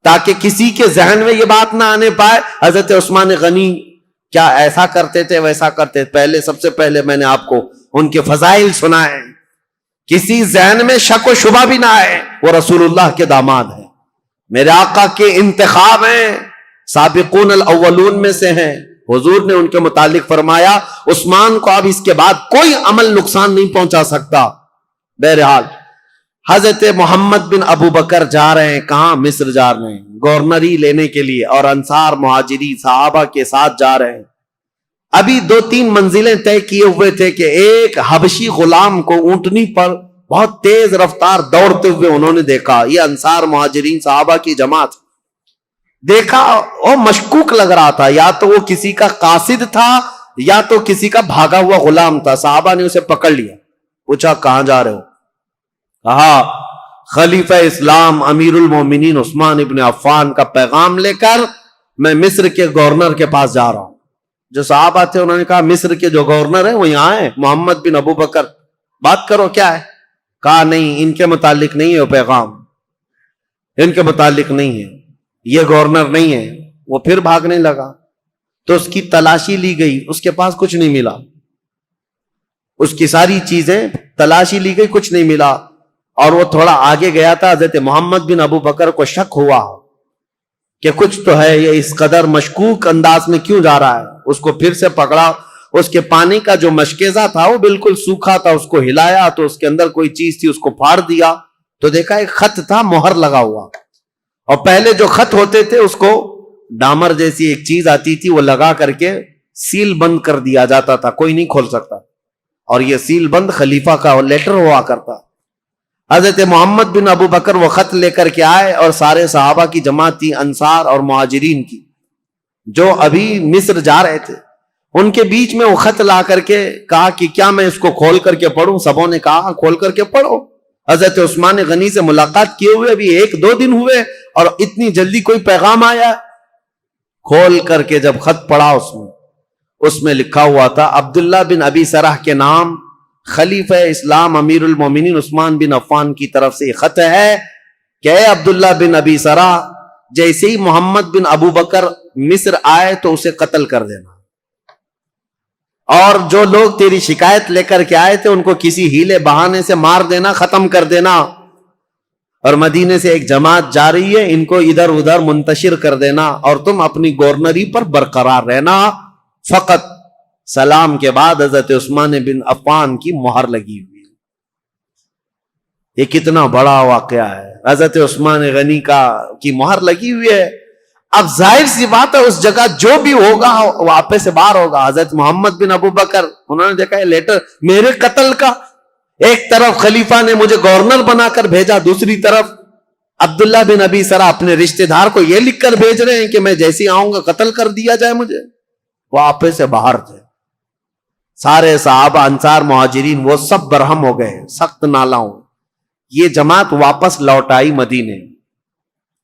تاکہ کسی کے ذہن میں یہ بات نہ آنے پائے حضرت عثمان غنی کیا ایسا کرتے تھے ویسا کرتے تھے۔ سب سے پہلے میں نے آپ کو ان کے فضائل سنائے، کسی ذہن میں شک و شبہ بھی نہ آئے، وہ رسول اللہ کے داماد ہیں، میرے آقا کے انتخاب ہیں، سابقون الاولون میں سے ہیں۔ حضور نے ان کے متعلق فرمایا عثمان کو اب اس کے بعد کوئی عمل نقصان نہیں پہنچا سکتا۔ بہرحال حضرت محمد بن ابو بکر جا رہے ہیں، کہاں؟ مصر جا رہے ہیں گورنری لینے کے لیے، اور انصار مہاجری صحابہ کے ساتھ جا رہے ہیں۔ ابھی 2-3 منزلیں طے کیے ہوئے تھے کہ ایک حبشی غلام کو اونٹنی پر بہت تیز رفتار دوڑتے ہوئے انہوں نے دیکھا۔ یہ انصار مہاجرین صحابہ کی جماعت دیکھا، وہ مشکوک لگ رہا تھا، یا تو وہ کسی کا قاصد تھا یا تو کسی کا بھاگا ہوا غلام تھا۔ صحابہ نے اسے پکڑ لیا، پوچھا کہاں جا رہے ہو؟ کہا خلیفہ اسلام امیر المومنین عثمان ابن عفان کا پیغام لے کر میں مصر کے گورنر کے پاس جا رہا ہوں۔ جو صحابہ تھے انہوں نے کہا مصر کے جو گورنر ہیں وہ یہاں ہیں، محمد بن ابو بکر، بات کرو کیا ہے؟ کہا نہیں، ان کے متعلق نہیں ہے وہ پیغام، ان کے متعلق نہیں ہے، یہ گورنر نہیں ہے۔ وہ پھر بھاگنے لگا تو اس کی تلاشی لی گئی، اس کے پاس کچھ نہیں ملا، اس کی ساری چیزیں تلاشی لی گئی، کچھ نہیں ملا۔ اور وہ تھوڑا آگے گیا تھا، حضرت محمد بن ابو بکر کو شک ہوا کہ کچھ تو ہے، یہ اس قدر مشکوک انداز میں کیوں جا رہا ہے۔ اس کو پھر سے پکڑا، اس کے پانی کا جو مشکیزہ تھا وہ بالکل سوکھا تھا، اس کو ہلایا تو اس کے اندر کوئی چیز تھی، اس کو پھاڑ دیا تو دیکھا ایک خط تھا مہر لگا ہوا، اور پہلے جو خط ہوتے تھے اس کو ڈامر جیسی ایک چیز آتی تھی، وہ لگا کر کے سیل بند کر دیا جاتا تھا، کوئی نہیں کھول سکتا، اور یہ سیل بند خلیفہ کا لیٹر ہوا کرتا۔ حضرت محمد بن ابو بکر وہ خط لے کر کے آئے، اور سارے صحابہ کی جماعت تھی، انصار اور مہاجرین کی، جو ابھی مصر جا رہے تھے، ان کے بیچ میں وہ خط لا کر کے کہا کہ کیا میں اس کو کھول کر کے پڑھوں؟ سبوں نے کہا کھول کر کے پڑھو۔ حضرت عثمان غنی سے ملاقات کیے ہوئے ابھی 1-2 دن ہوئے اور اتنی جلدی کوئی پیغام آیا؟ کھول کر کے جب خط پڑھا اس میں لکھا ہوا تھا عبداللہ بن ابی سرح کے نام، خلیفہ اسلام امیر المومنین عثمان بن عفان کی طرف سے یہ خط ہے کہ اے عبداللہ بن ابی سرح، جیسے ہی محمد بن ابو بکر مصر آئے تو اسے قتل کر دینا، اور جو لوگ تیری شکایت لے کر کے آئے تھے ان کو کسی ہیلے بہانے سے مار دینا، ختم کر دینا، اور مدینے سے ایک جماعت جا رہی ہے، ان کو ادھر ادھر منتشر کر دینا، اور تم اپنی گورنری پر برقرار رہنا۔ فقط سلام کے بعد حضرت عثمان بن عفان کی مہر لگی ہوئی۔ یہ کتنا بڑا واقعہ ہے. حضرت عثمان غنی کی مہر لگی ہوئی ہے. اب ظاہر سی بات ہے اس جگہ جو بھی ہوگا وہ آپے سے باہر ہوگا. حضرت محمد بن ابو بکر انہوں نے دیکھا ہے لیٹر میرے قتل کا. ایک طرف خلیفہ نے مجھے گورنر بنا کر بھیجا, دوسری طرف عبداللہ بن ابی سرا اپنے رشتہ دار کو یہ لکھ کر بھیج رہے ہیں کہ میں جیسی آؤں گا قتل کر دیا جائے مجھے. وہ آپے سے باہر تھے. سارے صحابہ انصار مہاجرین وہ سب برہم ہو گئے سخت نالاؤں. یہ جماعت واپس لوٹ آئی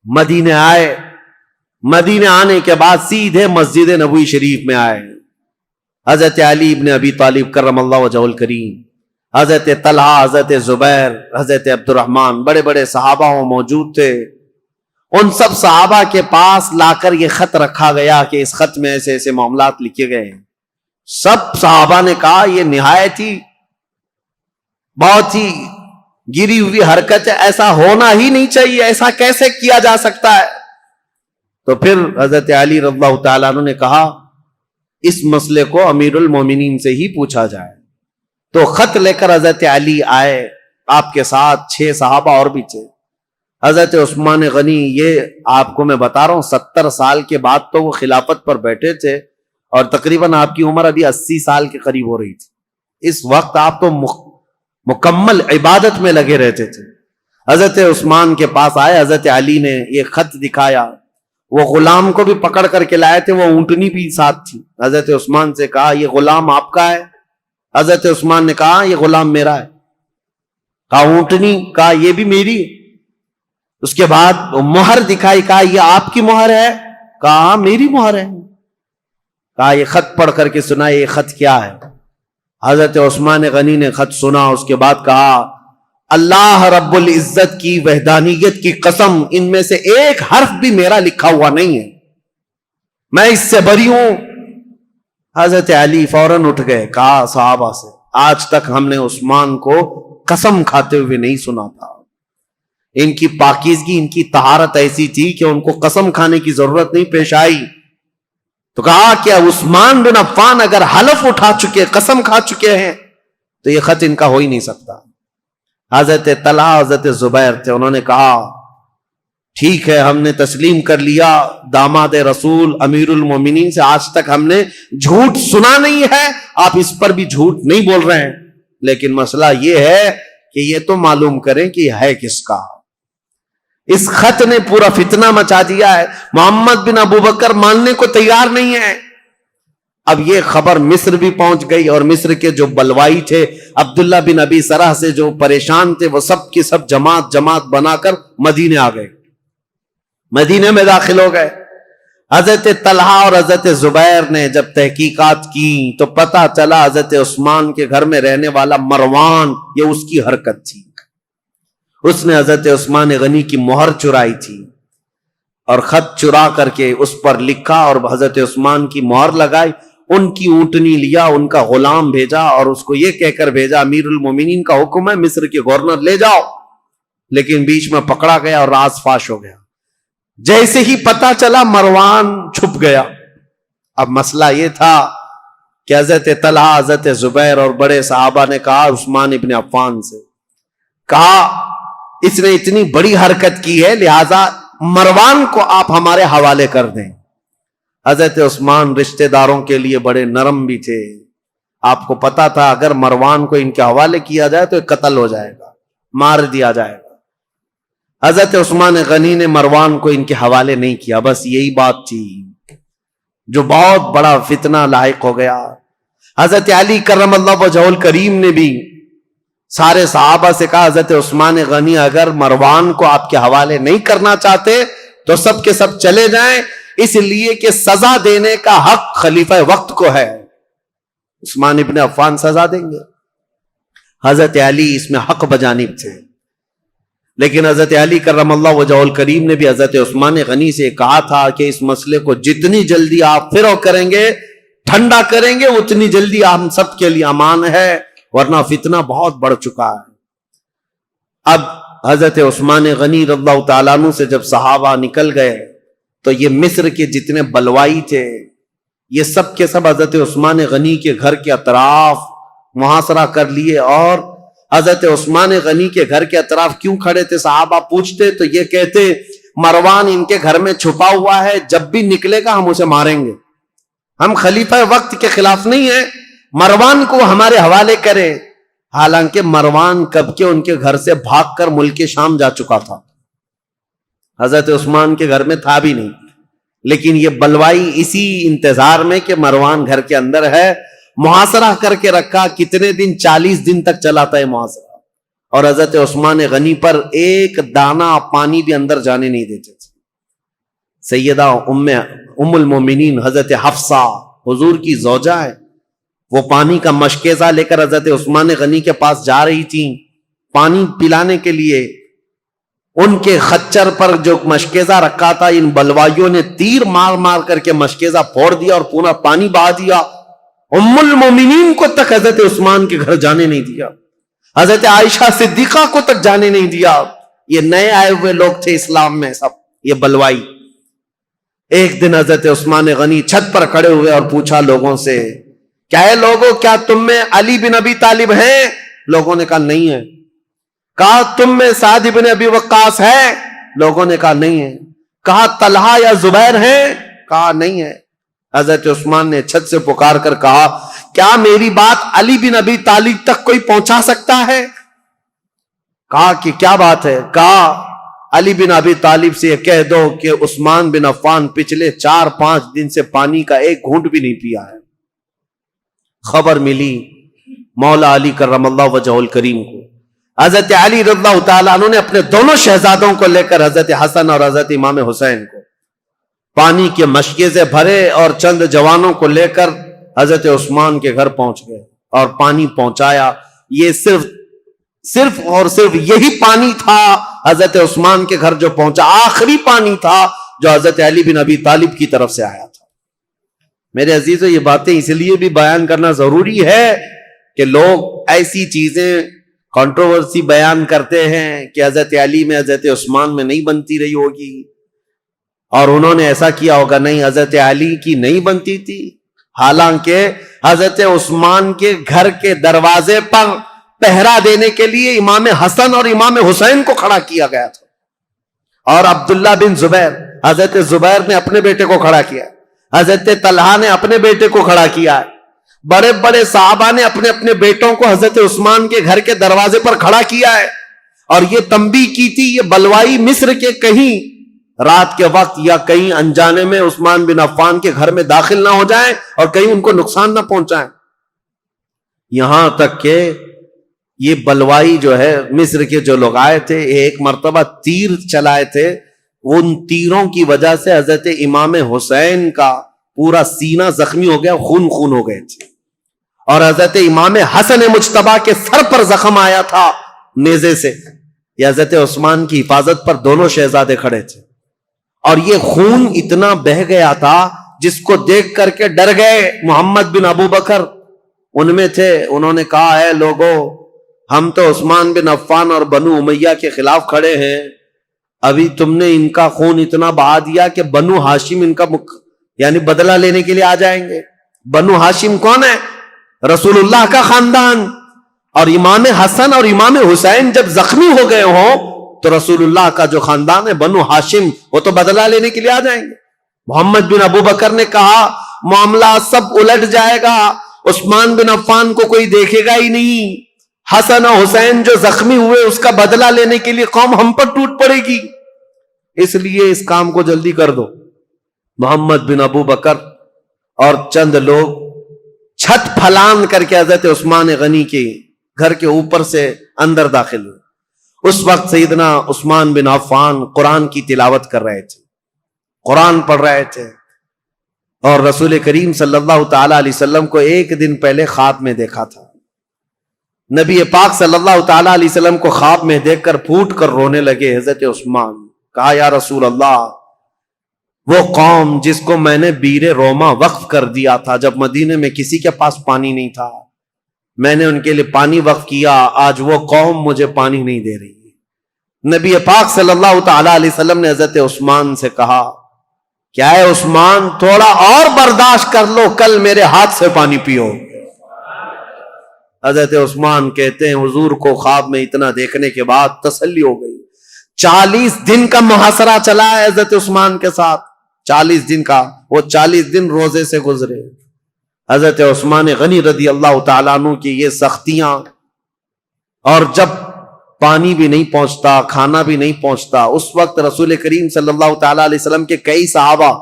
مدینے آئے. مدینے آنے کے بعد سیدھے مسجد نبوی شریف میں آئے. حضرت علی ابن ابی طالب کرم اللہ وجہہ الکریم, حضرت طلحہ, حضرت زبیر, حضرت عبد الرحمن, بڑے بڑے صحابہ موجود تھے. ان سب صحابہ کے پاس لا کر یہ خط رکھا گیا کہ اس خط میں ایسے ایسے معاملات لکھے گئے ہیں. سب صحابہ نے کہا یہ نہایت ہی بہت ہی گری ہوئی حرکت ہے, ایسا ہونا ہی نہیں چاہیے, ایسا کیسے کیا جا سکتا ہے. تو پھر حضرت علی رضی اللہ تعالیٰ عنہ نے کہا اس مسئلے کو امیر المومنین سے ہی پوچھا جائے. تو خط لے کر حضرت علی آئے, آپ کے ساتھ 6 صحابہ اور بھی تھے. حضرت عثمان غنی, یہ آپ کو میں بتا رہا ہوں 70 سال کے بعد تو وہ خلافت پر بیٹھے تھے اور تقریباً آپ کی عمر ابھی 80 سال کے قریب ہو رہی تھی. اس وقت آپ تو مکمل عبادت میں لگے رہتے تھے. حضرت عثمان کے پاس آئے, حضرت علی نے یہ خط دکھایا. وہ غلام کو بھی پکڑ کر کے لائے تھے, وہ اونٹنی بھی ساتھ تھی. حضرت عثمان سے کہا یہ غلام آپ کا ہے؟ حضرت عثمان نے کہا یہ غلام میرا ہے. کہا اونٹنی؟ کہا یہ بھی میری. اس کے بعد مہر دکھائی, کہا یہ آپ کی مہر ہے؟ کہا میری مہر ہے. کہا یہ خط پڑھ کر کے سنا, یہ خط کیا ہے؟ حضرت عثمان غنی نے خط سنا. اس کے بعد کہا اللہ رب العزت کی وحدانیت کی قسم, ان میں سے ایک حرف بھی میرا لکھا ہوا نہیں ہے, میں اس سے بری ہوں. حضرت علی فوراً اٹھ گئے, کہا صحابہ سے آج تک ہم نے عثمان کو قسم کھاتے ہوئے نہیں سنا تھا. ان کی پاکیزگی, ان کی طہارت ایسی تھی کہ ان کو قسم کھانے کی ضرورت نہیں پیش آئی. تو کہا کہ عثمان بن عفان اگر حلف اٹھا چکے, قسم کھا چکے ہیں, تو یہ خط ان کا ہو ہی نہیں سکتا. حضرت طلحہ, حضرت زبیر تھے, انہوں نے کہا ٹھیک ہے ہم نے تسلیم کر لیا, داماد رسول امیر المومنین سے آج تک ہم نے جھوٹ سنا نہیں ہے, آپ اس پر بھی جھوٹ نہیں بول رہے ہیں, لیکن مسئلہ یہ ہے کہ یہ تو معلوم کریں کہ یہ ہے کس کا. اس خط نے پورا فتنہ مچا دیا ہے. محمد بن ابو بکر ماننے کو تیار نہیں ہے. اب یہ خبر مصر بھی پہنچ گئی, اور مصر کے جو بلوائی تھے عبداللہ بن ابی سرح سے جو پریشان تھے, وہ سب کی سب جماعت بنا کر مدینے آ گئے, مدینے میں داخل ہو گئے. حضرت طلحہ اور حضرت زبیر نے جب تحقیقات کی تو پتہ چلا حضرت عثمان کے گھر میں رہنے والا مروان, یہ اس کی حرکت تھی. اس نے حضرت عثمان غنی کی مہر چرائی تھی اور خط چرا کر کے اس پر لکھا اور حضرت عثمان کی مہر لگائی. ان کی اونٹنی لیا, ان کا غلام بھیجا اور اس کو یہ کہہ کر بھیجا امیر المومنین کا حکم ہے مصر کے گورنر لے جاؤ. لیکن بیچ میں پکڑا گیا اور راز فاش ہو گیا. جیسے ہی پتا چلا مروان چھپ گیا. اب مسئلہ یہ تھا کہ حضرت طلحہ, حضرت زبیر اور بڑے صحابہ نے کہا عثمان ابن عفان سے, کہا اس نے اتنی بڑی حرکت کی ہے لہذا مروان کو آپ ہمارے حوالے کر دیں. حضرت عثمان رشتہ داروں کے لیے بڑے نرم بھی تھے. آپ کو پتا تھا اگر مروان کو ان کے حوالے کیا جائے تو قتل ہو جائے گا, مار دیا جائے گا. حضرت عثمان غنی نے مروان کو ان کے حوالے نہیں کیا. بس یہی بات تھی جو بہت بڑا فتنہ لاحق ہو گیا. حضرت علی کرم اللہ وجہہ الکریم نے بھی سارے صحابہ سے کہا حضرت عثمان غنی اگر مروان کو آپ کے حوالے نہیں کرنا چاہتے تو سب کے سب چلے جائیں, اس لیے کہ سزا دینے کا حق خلیفہ وقت کو ہے. عثمان ابن عفان سزا دیں گے. حضرت علی اس میں حق بجانب تھے, لیکن حضرت علی کرم اللہ وجہہ الکریم نے بھی حضرت عثمان غنی سے کہا تھا کہ اس مسئلے کو جتنی جلدی آپ فرو کریں گے, ٹھنڈا کریں گے, اتنی جلدی ہم سب کے لیے امان ہے, ورنہ فتنہ بہت بڑھ چکا ہے. اب حضرت عثمان غنی رضی اللہ تعالیٰ عنہ سے جب صحابہ نکل گئے تو یہ مصر کے جتنے بلوائی تھے یہ سب کے سب حضرت عثمان غنی کے گھر کے اطراف محاصرہ کر لیے اور حضرت عثمان غنی کے گھر کے اطراف کیوں کھڑے تھے؟ صحابہ پوچھتے تو یہ کہتے مروان ان کے گھر میں چھپا ہوا ہے، جب بھی نکلے گا ہم اسے ماریں گے، ہم خلیفہ وقت کے خلاف نہیں ہیں، مروان کو ہمارے حوالے کرے۔ حالانکہ مروان کب کے ان کے گھر سے بھاگ کر ملک شام جا چکا تھا، حضرت عثمان کے گھر میں تھا بھی نہیں، لیکن یہ بلوائی اسی انتظار میں کہ مروان گھر کے اندر ہے، محاصرہ کر کے رکھا۔ کتنے دن؟ 40 دن تک چلا تھا یہ محاصرہ، اور حضرت عثمان غنی پر ایک دانہ پانی بھی اندر جانے نہیں دیتے تھے۔ سیدہ ام المومنین حضرت حفصہ حضور کی زوجہ ہے، وہ پانی کا مشکیزہ لے کر حضرت عثمان غنی کے پاس جا رہی تھیں پانی پلانے کے لیے۔ ان کے خچر پر جو مشکیزہ رکھا تھا، ان بلوائیوں نے تیر مار مار کر کے مشکیزہ پھوڑ دیا اور پورا پانی بہا دیا۔ ام المومنین کو تک حضرت عثمان کے گھر جانے نہیں دیا، حضرت عائشہ صدیقہ کو تک جانے نہیں دیا۔ یہ نئے آئے ہوئے لوگ تھے اسلام میں سب، یہ بلوائی۔ ایک دن حضرت عثمان غنی چھت پر کھڑے ہوئے اور پوچھا لوگوں سے، کیا ہے لوگوں، کیا تم میں علی بن ابی طالب ہیں؟ لوگوں نے کہا نہیں ہے۔ کہا تم میں سعد بن ابی وقاص ہے؟ لوگوں نے کہا نہیں ہے۔ کہا طلحہ یا زبیر ہیں؟ کہا نہیں ہے۔ حضرت عثمان نے چھت سے پکار کر کہا، کیا میری بات علی بن ابی طالب تک کوئی پہنچا سکتا ہے؟ کہا کہ کیا بات ہے؟ کہا علی بن ابی طالب سے یہ کہہ دو کہ عثمان بن عفان پچھلے 4-5 دن سے پانی کا ایک گھونٹ بھی نہیں پیا ہے۔ خبر ملی مولا علی کرم اللہ وجہہ الکریم کو، حضرت علی رضی اللہ تعالیٰ عنہ نے اپنے دونوں شہزادوں کو لے کر حضرت حسن اور حضرت امام حسین کو پانی کے مشکیزے بھرے اور چند جوانوں کو لے کر حضرت عثمان کے گھر پہنچ گئے اور پانی پہنچایا۔ یہ صرف اور صرف یہی پانی تھا حضرت عثمان کے گھر جو پہنچا، آخری پانی تھا جو حضرت علی بن ابی طالب کی طرف سے آیا تھا۔ میرے عزیزو، یہ باتیں اس لیے بھی بیان کرنا ضروری ہے کہ لوگ ایسی چیزیں کنٹروورسی بیان کرتے ہیں کہ حضرت علی میں حضرت عثمان میں نہیں بنتی رہی ہوگی، اور انہوں نے ایسا کیا ہوگا۔ نہیں، حضرت علی کی نہیں بنتی تھی، حالانکہ حضرت عثمان کے گھر کے دروازے پر پہرا دینے کے لیے امام حسن اور امام حسین کو کھڑا کیا گیا تھا، اور عبداللہ بن زبیر، حضرت زبیر نے اپنے بیٹے کو کھڑا کیا، حضرت طلحہ نے اپنے بیٹے کو کھڑا کیا ہے، بڑے بڑے صحابہ نے اپنے اپنے بیٹوں کو حضرت عثمان کے گھر کے دروازے پر کھڑا کیا ہے، اور یہ تنبیہ کی تھی یہ بلوائی مصر کے کہیں رات کے وقت یا کہیں انجانے میں عثمان بن عفان کے گھر میں داخل نہ ہو جائیں اور کہیں ان کو نقصان نہ پہنچائیں۔ یہاں تک کہ یہ بلوائی جو ہے، مصر کے جو لوگ آئے تھے، ایک مرتبہ تیر چلائے تھے، ان تیروں کی وجہ سے حضرت امام حسین کا پورا سینہ زخمی ہو گیا، خون ہو گئے تھے، اور حضرت امام حسن مجتبیٰ کے سر پر زخم آیا تھا نیزے سے۔ یہ حضرت عثمان کی حفاظت پر دونوں شہزادے کھڑے تھے، اور یہ خون اتنا بہہ گیا تھا جس کو دیکھ کر کے ڈر گئے۔ محمد بن ابو بکر ان میں تھے، انہوں نے کہا، اے لوگو، ہم تو عثمان بن عفان اور بنو امیہ کے خلاف کھڑے ہیں، ابھی تم نے ان کا خون اتنا بہا دیا کہ بنو ہاشم ان کا یعنی بدلہ لینے کے لیے آ جائیں گے۔ بنو ہاشم کون ہے؟ رسول اللہ کا خاندان، اور امام حسن اور امام حسین جب زخمی ہو گئے ہوں تو رسول اللہ کا جو خاندان ہے بنو ہاشم، وہ تو بدلہ لینے کے لیے آ جائیں گے۔ محمد بن ابو بکر نے کہا، معاملہ سب الٹ جائے گا، عثمان بن عفان کو کوئی دیکھے گا ہی نہیں، حسن اور حسین جو زخمی ہوئے اس کا بدلہ لینے کے لیے قوم ہم پر ٹوٹ پڑے گی، اس لیے اس کام کو جلدی کر دو۔ محمد بن ابو بکر اور چند لوگ چھت پھلان کر کے حضرت عثمان غنی کے گھر کے اوپر سے اندر داخل ہوئے۔ اس وقت سیدنا عثمان بن عفان قرآن کی تلاوت کر رہے تھے، قرآن پڑھ رہے تھے، اور رسول کریم صلی اللہ تعالی علیہ وسلم کو ایک دن پہلے خواب میں دیکھا تھا۔ نبی پاک صلی اللہ تعالی علیہ وسلم کو خواب میں دیکھ کر پھوٹ کر رونے لگے حضرت عثمان۔ کہا، یا رسول اللہ، وہ قوم جس کو میں نے بیر روما وقف کر دیا تھا جب مدینے میں کسی کے پاس پانی نہیں تھا، میں نے ان کے لیے پانی وقف کیا، آج وہ قوم مجھے پانی نہیں دے رہی۔ نبی پاک صلی اللہ تعالی علیہ وسلم نے حضرت عثمان سے کہا، کیا ہے عثمان، تھوڑا اور برداشت کر لو، کل میرے ہاتھ سے پانی پیو۔ حضرت عثمان کہتے ہیں حضور کو خواب میں اتنا دیکھنے کے بعد تسلی ہو گئی. 40 دن کا محاصرہ چلا ہے حضرت عثمان کے ساتھ, 40 دن کا, وہ 40 دن روزے سے گزرے. حضرت عثمان غنی رضی اللہ تعالیٰ عنہ کی یہ سختیاں, اور جب پانی بھی نہیں پہنچتا, کھانا بھی نہیں پہنچتا, اس وقت رسول کریم صلی اللہ تعالیٰ علیہ وسلم کے کئی صحابہ,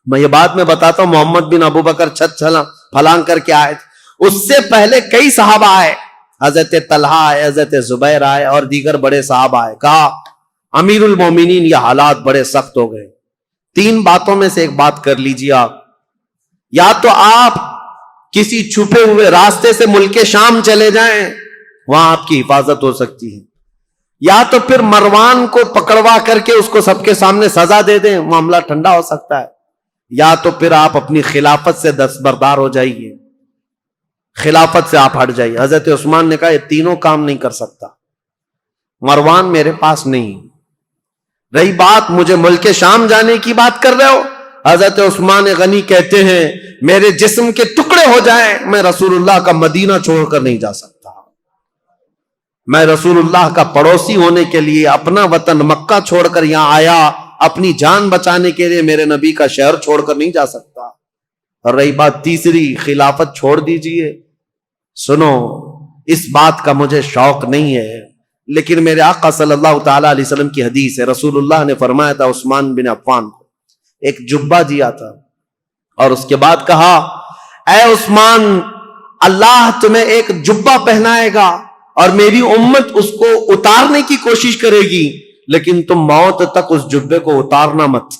میں یہ بات میں بتاتا ہوں, محمد بن ابو بکر چھت پھلانگ کر کے آئے تھے, اس سے پہلے کئی صحابہ آئے, حضرت طلحہ آئے, حضرت زبیر آئے اور دیگر بڑے صحابہ آئے. کہا امیر المومنین یہ حالات بڑے سخت ہو گئے, 3 باتوں میں سے ایک بات کر لیجیے آپ, یا تو آپ کسی چھپے ہوئے راستے سے ملک شام چلے جائیں, وہاں آپ کی حفاظت ہو سکتی ہے, یا تو پھر مروان کو پکڑوا کر کے اس کو سب کے سامنے سزا دے دیں, معاملہ ٹھنڈا ہو سکتا ہے, یا تو پھر آپ اپنی خلافت سے دستبردار ہو جائیے, خلافت سے آپ ہٹ جائیے. حضرت عثمان نے کہا یہ تینوں کام نہیں کر سکتا, مروان میرے پاس نہیں. رہی بات مجھے ملک شام جانے کی بات کر رہے ہو, حضرت عثمان غنی کہتے ہیں میرے جسم کے ٹکڑے ہو جائیں میں رسول اللہ کا مدینہ چھوڑ کر نہیں جا سکتا. میں رسول اللہ کا پڑوسی ہونے کے لیے اپنا وطن مکہ چھوڑ کر یہاں آیا, اپنی جان بچانے کے لیے میرے نبی کا شہر چھوڑ کر نہیں جا سکتا. اور رہی بات تیسری, خلافت چھوڑ دیجئے, سنو اس بات کا مجھے شوق نہیں ہے, لیکن میرے آقا صلی اللہ تعالی علیہ وسلم کی حدیث ہے, رسول اللہ نے فرمایا تھا عثمان بن عفان کو ایک جبہ دیا تھا, اور اس کے بعد کہا اے عثمان اللہ تمہیں ایک جبہ پہنائے گا اور میری امت اس کو اتارنے کی کوشش کرے گی, لیکن تم موت تک اس جبے کو اتارنا مت.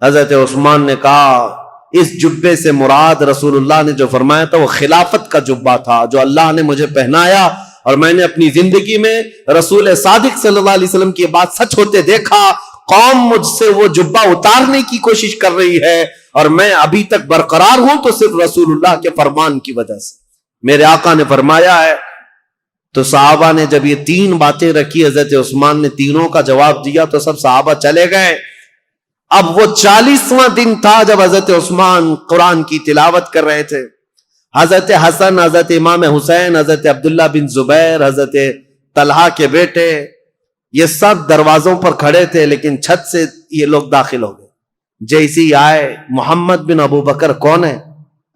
حضرت عثمان نے کہا اس جبے سے مراد رسول اللہ نے جو فرمایا تھا وہ خلافت کا جبہ تھا جو اللہ نے مجھے پہنایا, اور میں نے اپنی زندگی میں رسول صادق صلی اللہ علیہ وسلم کی بات سچ ہوتے دیکھا. قوم مجھ سے وہ جبہ اتارنے کی کوشش کر رہی ہے اور میں ابھی تک برقرار ہوں تو صرف رسول اللہ کے فرمان کی وجہ سے. میرے آقا نے فرمایا ہے. تو صحابہ نے جب یہ 3 باتیں رکھی, حضرت عثمان نے تینوں کا جواب دیا تو سب صحابہ چلے گئے. اب وہ 40واں دن تھا جب حضرت عثمان قرآن کی تلاوت کر رہے تھے. حضرت حسن, حضرت امام حسین, حضرت عبداللہ بن زبیر, حضرت طلحہ کے بیٹے, یہ سب دروازوں پر کھڑے تھے, لیکن چھت سے یہ لوگ داخل ہو گئے. جیسے ہی آئے, محمد بن ابو بکر کون ہے؟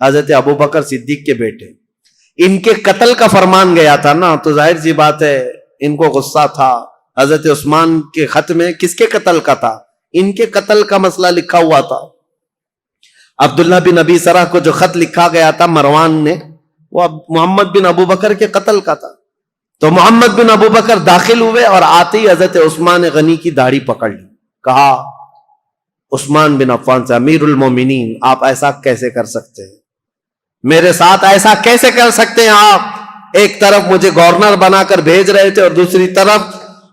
حضرت ابو بکر صدیق کے بیٹے. ان کے قتل کا فرمان گیا تھا نا, تو ظاہر سی بات ہے ان کو غصہ تھا. حضرت عثمان کے خط میں کس کے قتل کا تھا؟ ان کے قتل کا مسئلہ لکھا ہوا تھا. عبداللہ بن ابی سرح کو جو خط لکھا گیا تھا مروان نے, وہ محمد بن ابو بکر کے قتل کا تھا. تو محمد بن ابو بکر داخل ہوئے اور آتے ہی حضرت عثمان غنی کی داڑھی پکڑ لی. کہا عثمان بن عفان سے, امیر المومنین آپ ایسا کیسے کر سکتے ہیں, میرے ساتھ ایسا کیسے کر سکتے ہیں آپ؟ ایک طرف مجھے گورنر بنا کر بھیج رہے تھے اور دوسری طرف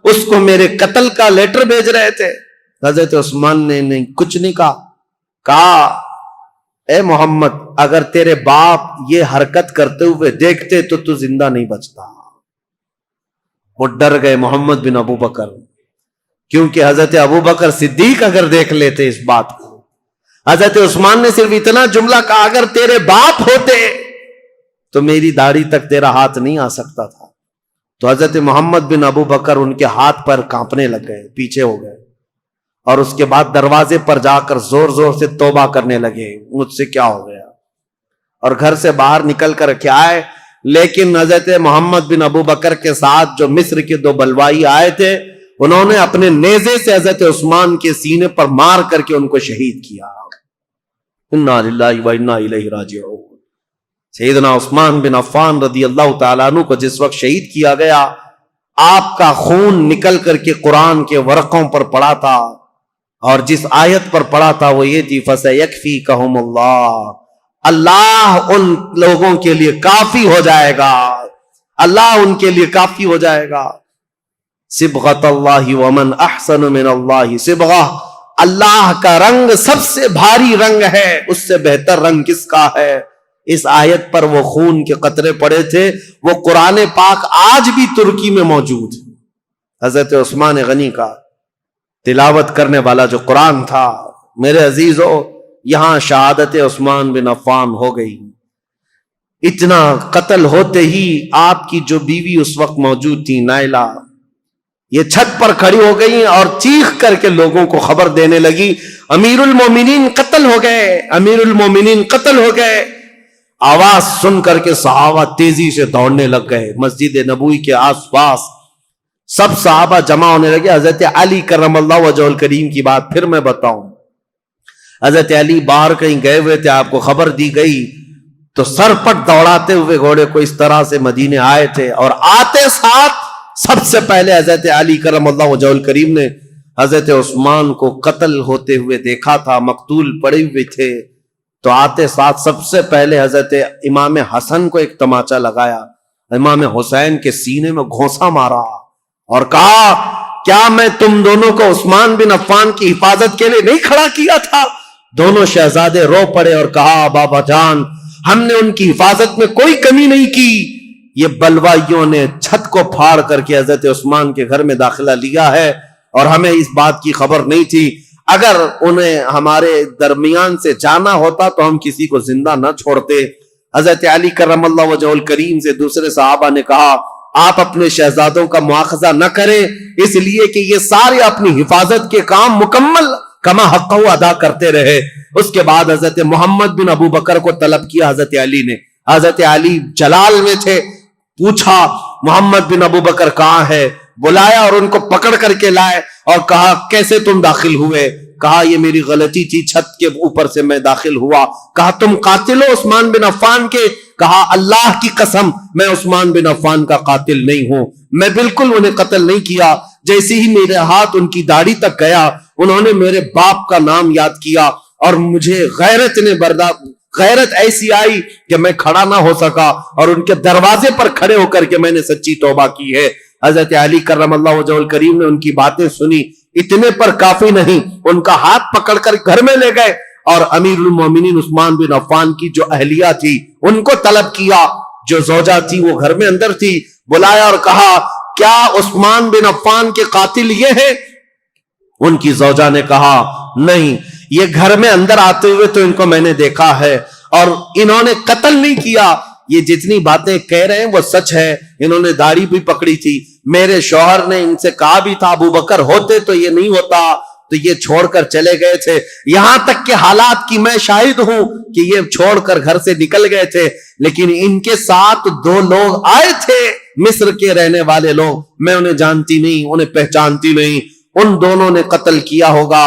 اس کو میرے قتل کا لیٹر بھیج رہے تھے. حضرت عثمان نے نہیں کچھ نہیں کہا. کہا اے محمد اگر تیرے باپ یہ حرکت کرتے ہوئے دیکھتے تو زندہ نہیں بچتا. وہ ڈر گئے محمد بن ابو بکر, کیونکہ حضرت ابو بکر صدیق اگر دیکھ لیتے اس بات کو. حضرت عثمان نے صرف اتنا جملہ کہا اگر تیرے باپ ہوتے تو میری داڑھی تک تیرا ہاتھ نہیں آ سکتا تھا. تو حضرت محمد بن ابو بکر ان کے ہاتھ پر کانپنے لگ گئے, پیچھے ہو گئے, اور اس کے بعد دروازے پر جا کر زور زور سے توبہ کرنے لگے, مجھ سے کیا ہو گیا, اور گھر سے باہر نکل کر کے آئے. لیکن حضرت محمد بن ابو بکر کے ساتھ جو مصر کے 2 بلوائی آئے تھے, انہوں نے اپنے نیزے سے حضرت عثمان کے سینے پر مار کر کے ان کو شہید کیا. انا للہ و انا الیہ راجعون. سیدنا عثمان بن عفان رضی اللہ تعالیٰ عنہ کو جس وقت شہید کیا گیا, آپ کا خون نکل کر کے قرآن کے ورقوں پر پڑا تھا, اور جس آیت پر پڑا تھا وہ یہ تھی فَسَيَكْفِيكَهُمُ اللَّهُ, اللہ ان لوگوں کے لیے کافی ہو جائے گا, اللہ ان کے لیے کافی ہو جائے گا. صبغۃ اللہ ومن احسن من اللہ صبغہ, اللہ کا رنگ سب سے بھاری رنگ ہے, اس سے بہتر رنگ کس کا ہے؟ اس آیت پر وہ خون کے قطرے پڑے تھے. وہ قرآن پاک آج بھی ترکی میں موجود ہے. حضرت عثمان غنی کا تلاوت کرنے والا جو قرآن تھا, میرے عزیزو, یہاں شہادت عثمان بن عفان ہو گئی. اتنا قتل ہوتے ہی آپ کی جو بیوی اس وقت موجود تھی نائلہ، یہ چھت پر کھڑی ہو گئی اور چیخ کر کے لوگوں کو خبر دینے لگی امیر المومنین قتل ہو گئے، امیر المومنین قتل ہو گئے۔ آواز سن کر کے صحابہ تیزی سے دوڑنے لگ گئے مسجد نبوی کے آس پاس، سب صحابہ جمع ہونے لگے۔ حضرت علی کرم اللہ وجہہ الکریم کی بات پھر میں بتاؤں، حضرت علی باہر کہیں گئے ہوئے تھے، آپ کو خبر دی گئی تو سر پٹ دوڑاتے ہوئے گھوڑے کو اس طرح سے مدینے آئے تھے، اور آتے ساتھ سب سے پہلے حضرت علی کرم اللہ وجہہ الکریم نے حضرت عثمان کو قتل ہوتے ہوئے دیکھا تھا، مقتول پڑے ہوئے تھے، تو آتے ساتھ سب سے پہلے حضرت امام حسن کو ایک تماچا لگایا، امام حسین کے سینے میں گھونسا مارا اور کہا کیا میں تم دونوں کو عثمان بن عفان کی حفاظت کے لیے نہیں کھڑا کیا تھا؟ دونوں شہزادے رو پڑے اور کہا بابا جان ہم نے ان کی حفاظت میں کوئی کمی نہیں کی، یہ بلوائیوں نے چھت کو پھاڑ کر کے حضرت عثمان کے گھر میں داخلہ لیا ہے اور ہمیں اس بات کی خبر نہیں تھی، اگر انہیں ہمارے درمیان سے جانا ہوتا تو ہم کسی کو زندہ نہ چھوڑتے۔ حضرت علی کرم اللہ وجہہ الکریم سے دوسرے صحابہ نے کہا آپ اپنے شہزادوں کا مواخذہ نہ کریں، اس لیے کہ یہ سارے اپنی حفاظت کے کام مکمل کما حق ادا کرتے رہے۔ اس کے بعد حضرت محمد بن ابو بکر کو طلب کیا حضرت علی نے، حضرت علی جلال میں تھے، پوچھا محمد بن ابو بکر کہاں ہے، بلایا اور ان کو پکڑ کر کے لائے اور کہا کیسے تم داخل ہوئے؟ کہا یہ میری غلطی تھی، چھت کے اوپر سے میں داخل ہوا۔ کہا تم قاتل ہو عثمان بن عفان کے؟ کہا اللہ کی قسم میں عثمان بن عفان کا قاتل نہیں ہوں، میں بالکل انہیں قتل نہیں کیا۔ جیسے ہی میرے ہاتھ ان کی داڑھی تک گیا انہوں نے میرے باپ کا نام یاد کیا اور مجھے غیرت ایسی آئی کہ میں کھڑا نہ ہو سکا اور ان کے دروازے پر کھڑے ہو کر کے میں نے سچی توبہ کی ہے۔ حضرت علی کرم اللہ وجہہ الکریم نے ان کی باتیں سنی، اتنے پر کافی نہیں، ان کا ہاتھ پکڑ کر گھر میں لے گئے اور امیر المومنین عثمان بن عفان کی جو اہلیہ تھی ان کو طلب کیا، جو زوجہ تھی وہ گھر میں اندر تھی، بلایا اور کہا کیا عثمان بن عفان کے قاتل یہ ہے؟ ان کی زوجہ نے کہا نہیں، یہ گھر میں اندر آتے ہوئے تو ان کو میں نے دیکھا ہے اور انہوں نے قتل نہیں کیا، یہ جتنی باتیں کہہ رہے ہیں وہ سچ ہے، انہوں نے داڑھی بھی پکڑی تھی، میرے شوہر نے ان سے کہا بھی تھا ابو بکر ہوتے تو یہ نہیں ہوتا، تو یہ چھوڑ کر چلے گئے تھے، یہاں تک کہ حالات کی میں شاہد ہوں کہ یہ چھوڑ کر گھر سے نکل گئے تھے، لیکن ان کے ساتھ دو لوگ آئے تھے مصر کے رہنے والے لوگ، میں انہیں جانتی نہیں، انہیں پہچانتی نہیں، ان دونوں نے قتل کیا ہوگا،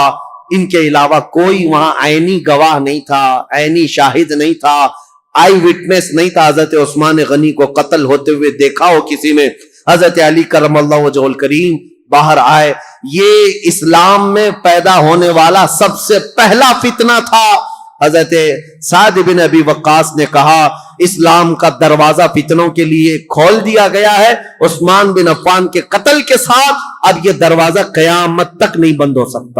ان کے علاوہ کوئی وہاں عینی گواہ نہیں تھا، عینی شاہد نہیں تھا، آئی وٹنس نہیں تھا حضرت عثمان غنی کو قتل ہوتے ہوئے دیکھا ہو کسی نے۔ حضرت علی کرم اللہ وجہہ الکریم باہر آئے، یہ اسلام میں پیدا ہونے والا سب سے پہلا فتنہ تھا۔ حضرت سعد بن ابی وقاص نے کہا اسلام کا دروازہ فتنوں کے لیے کھول دیا گیا ہے، عثمان بن عفان کے قتل کے ساتھ اب یہ دروازہ قیامت تک نہیں بند ہو سکتا۔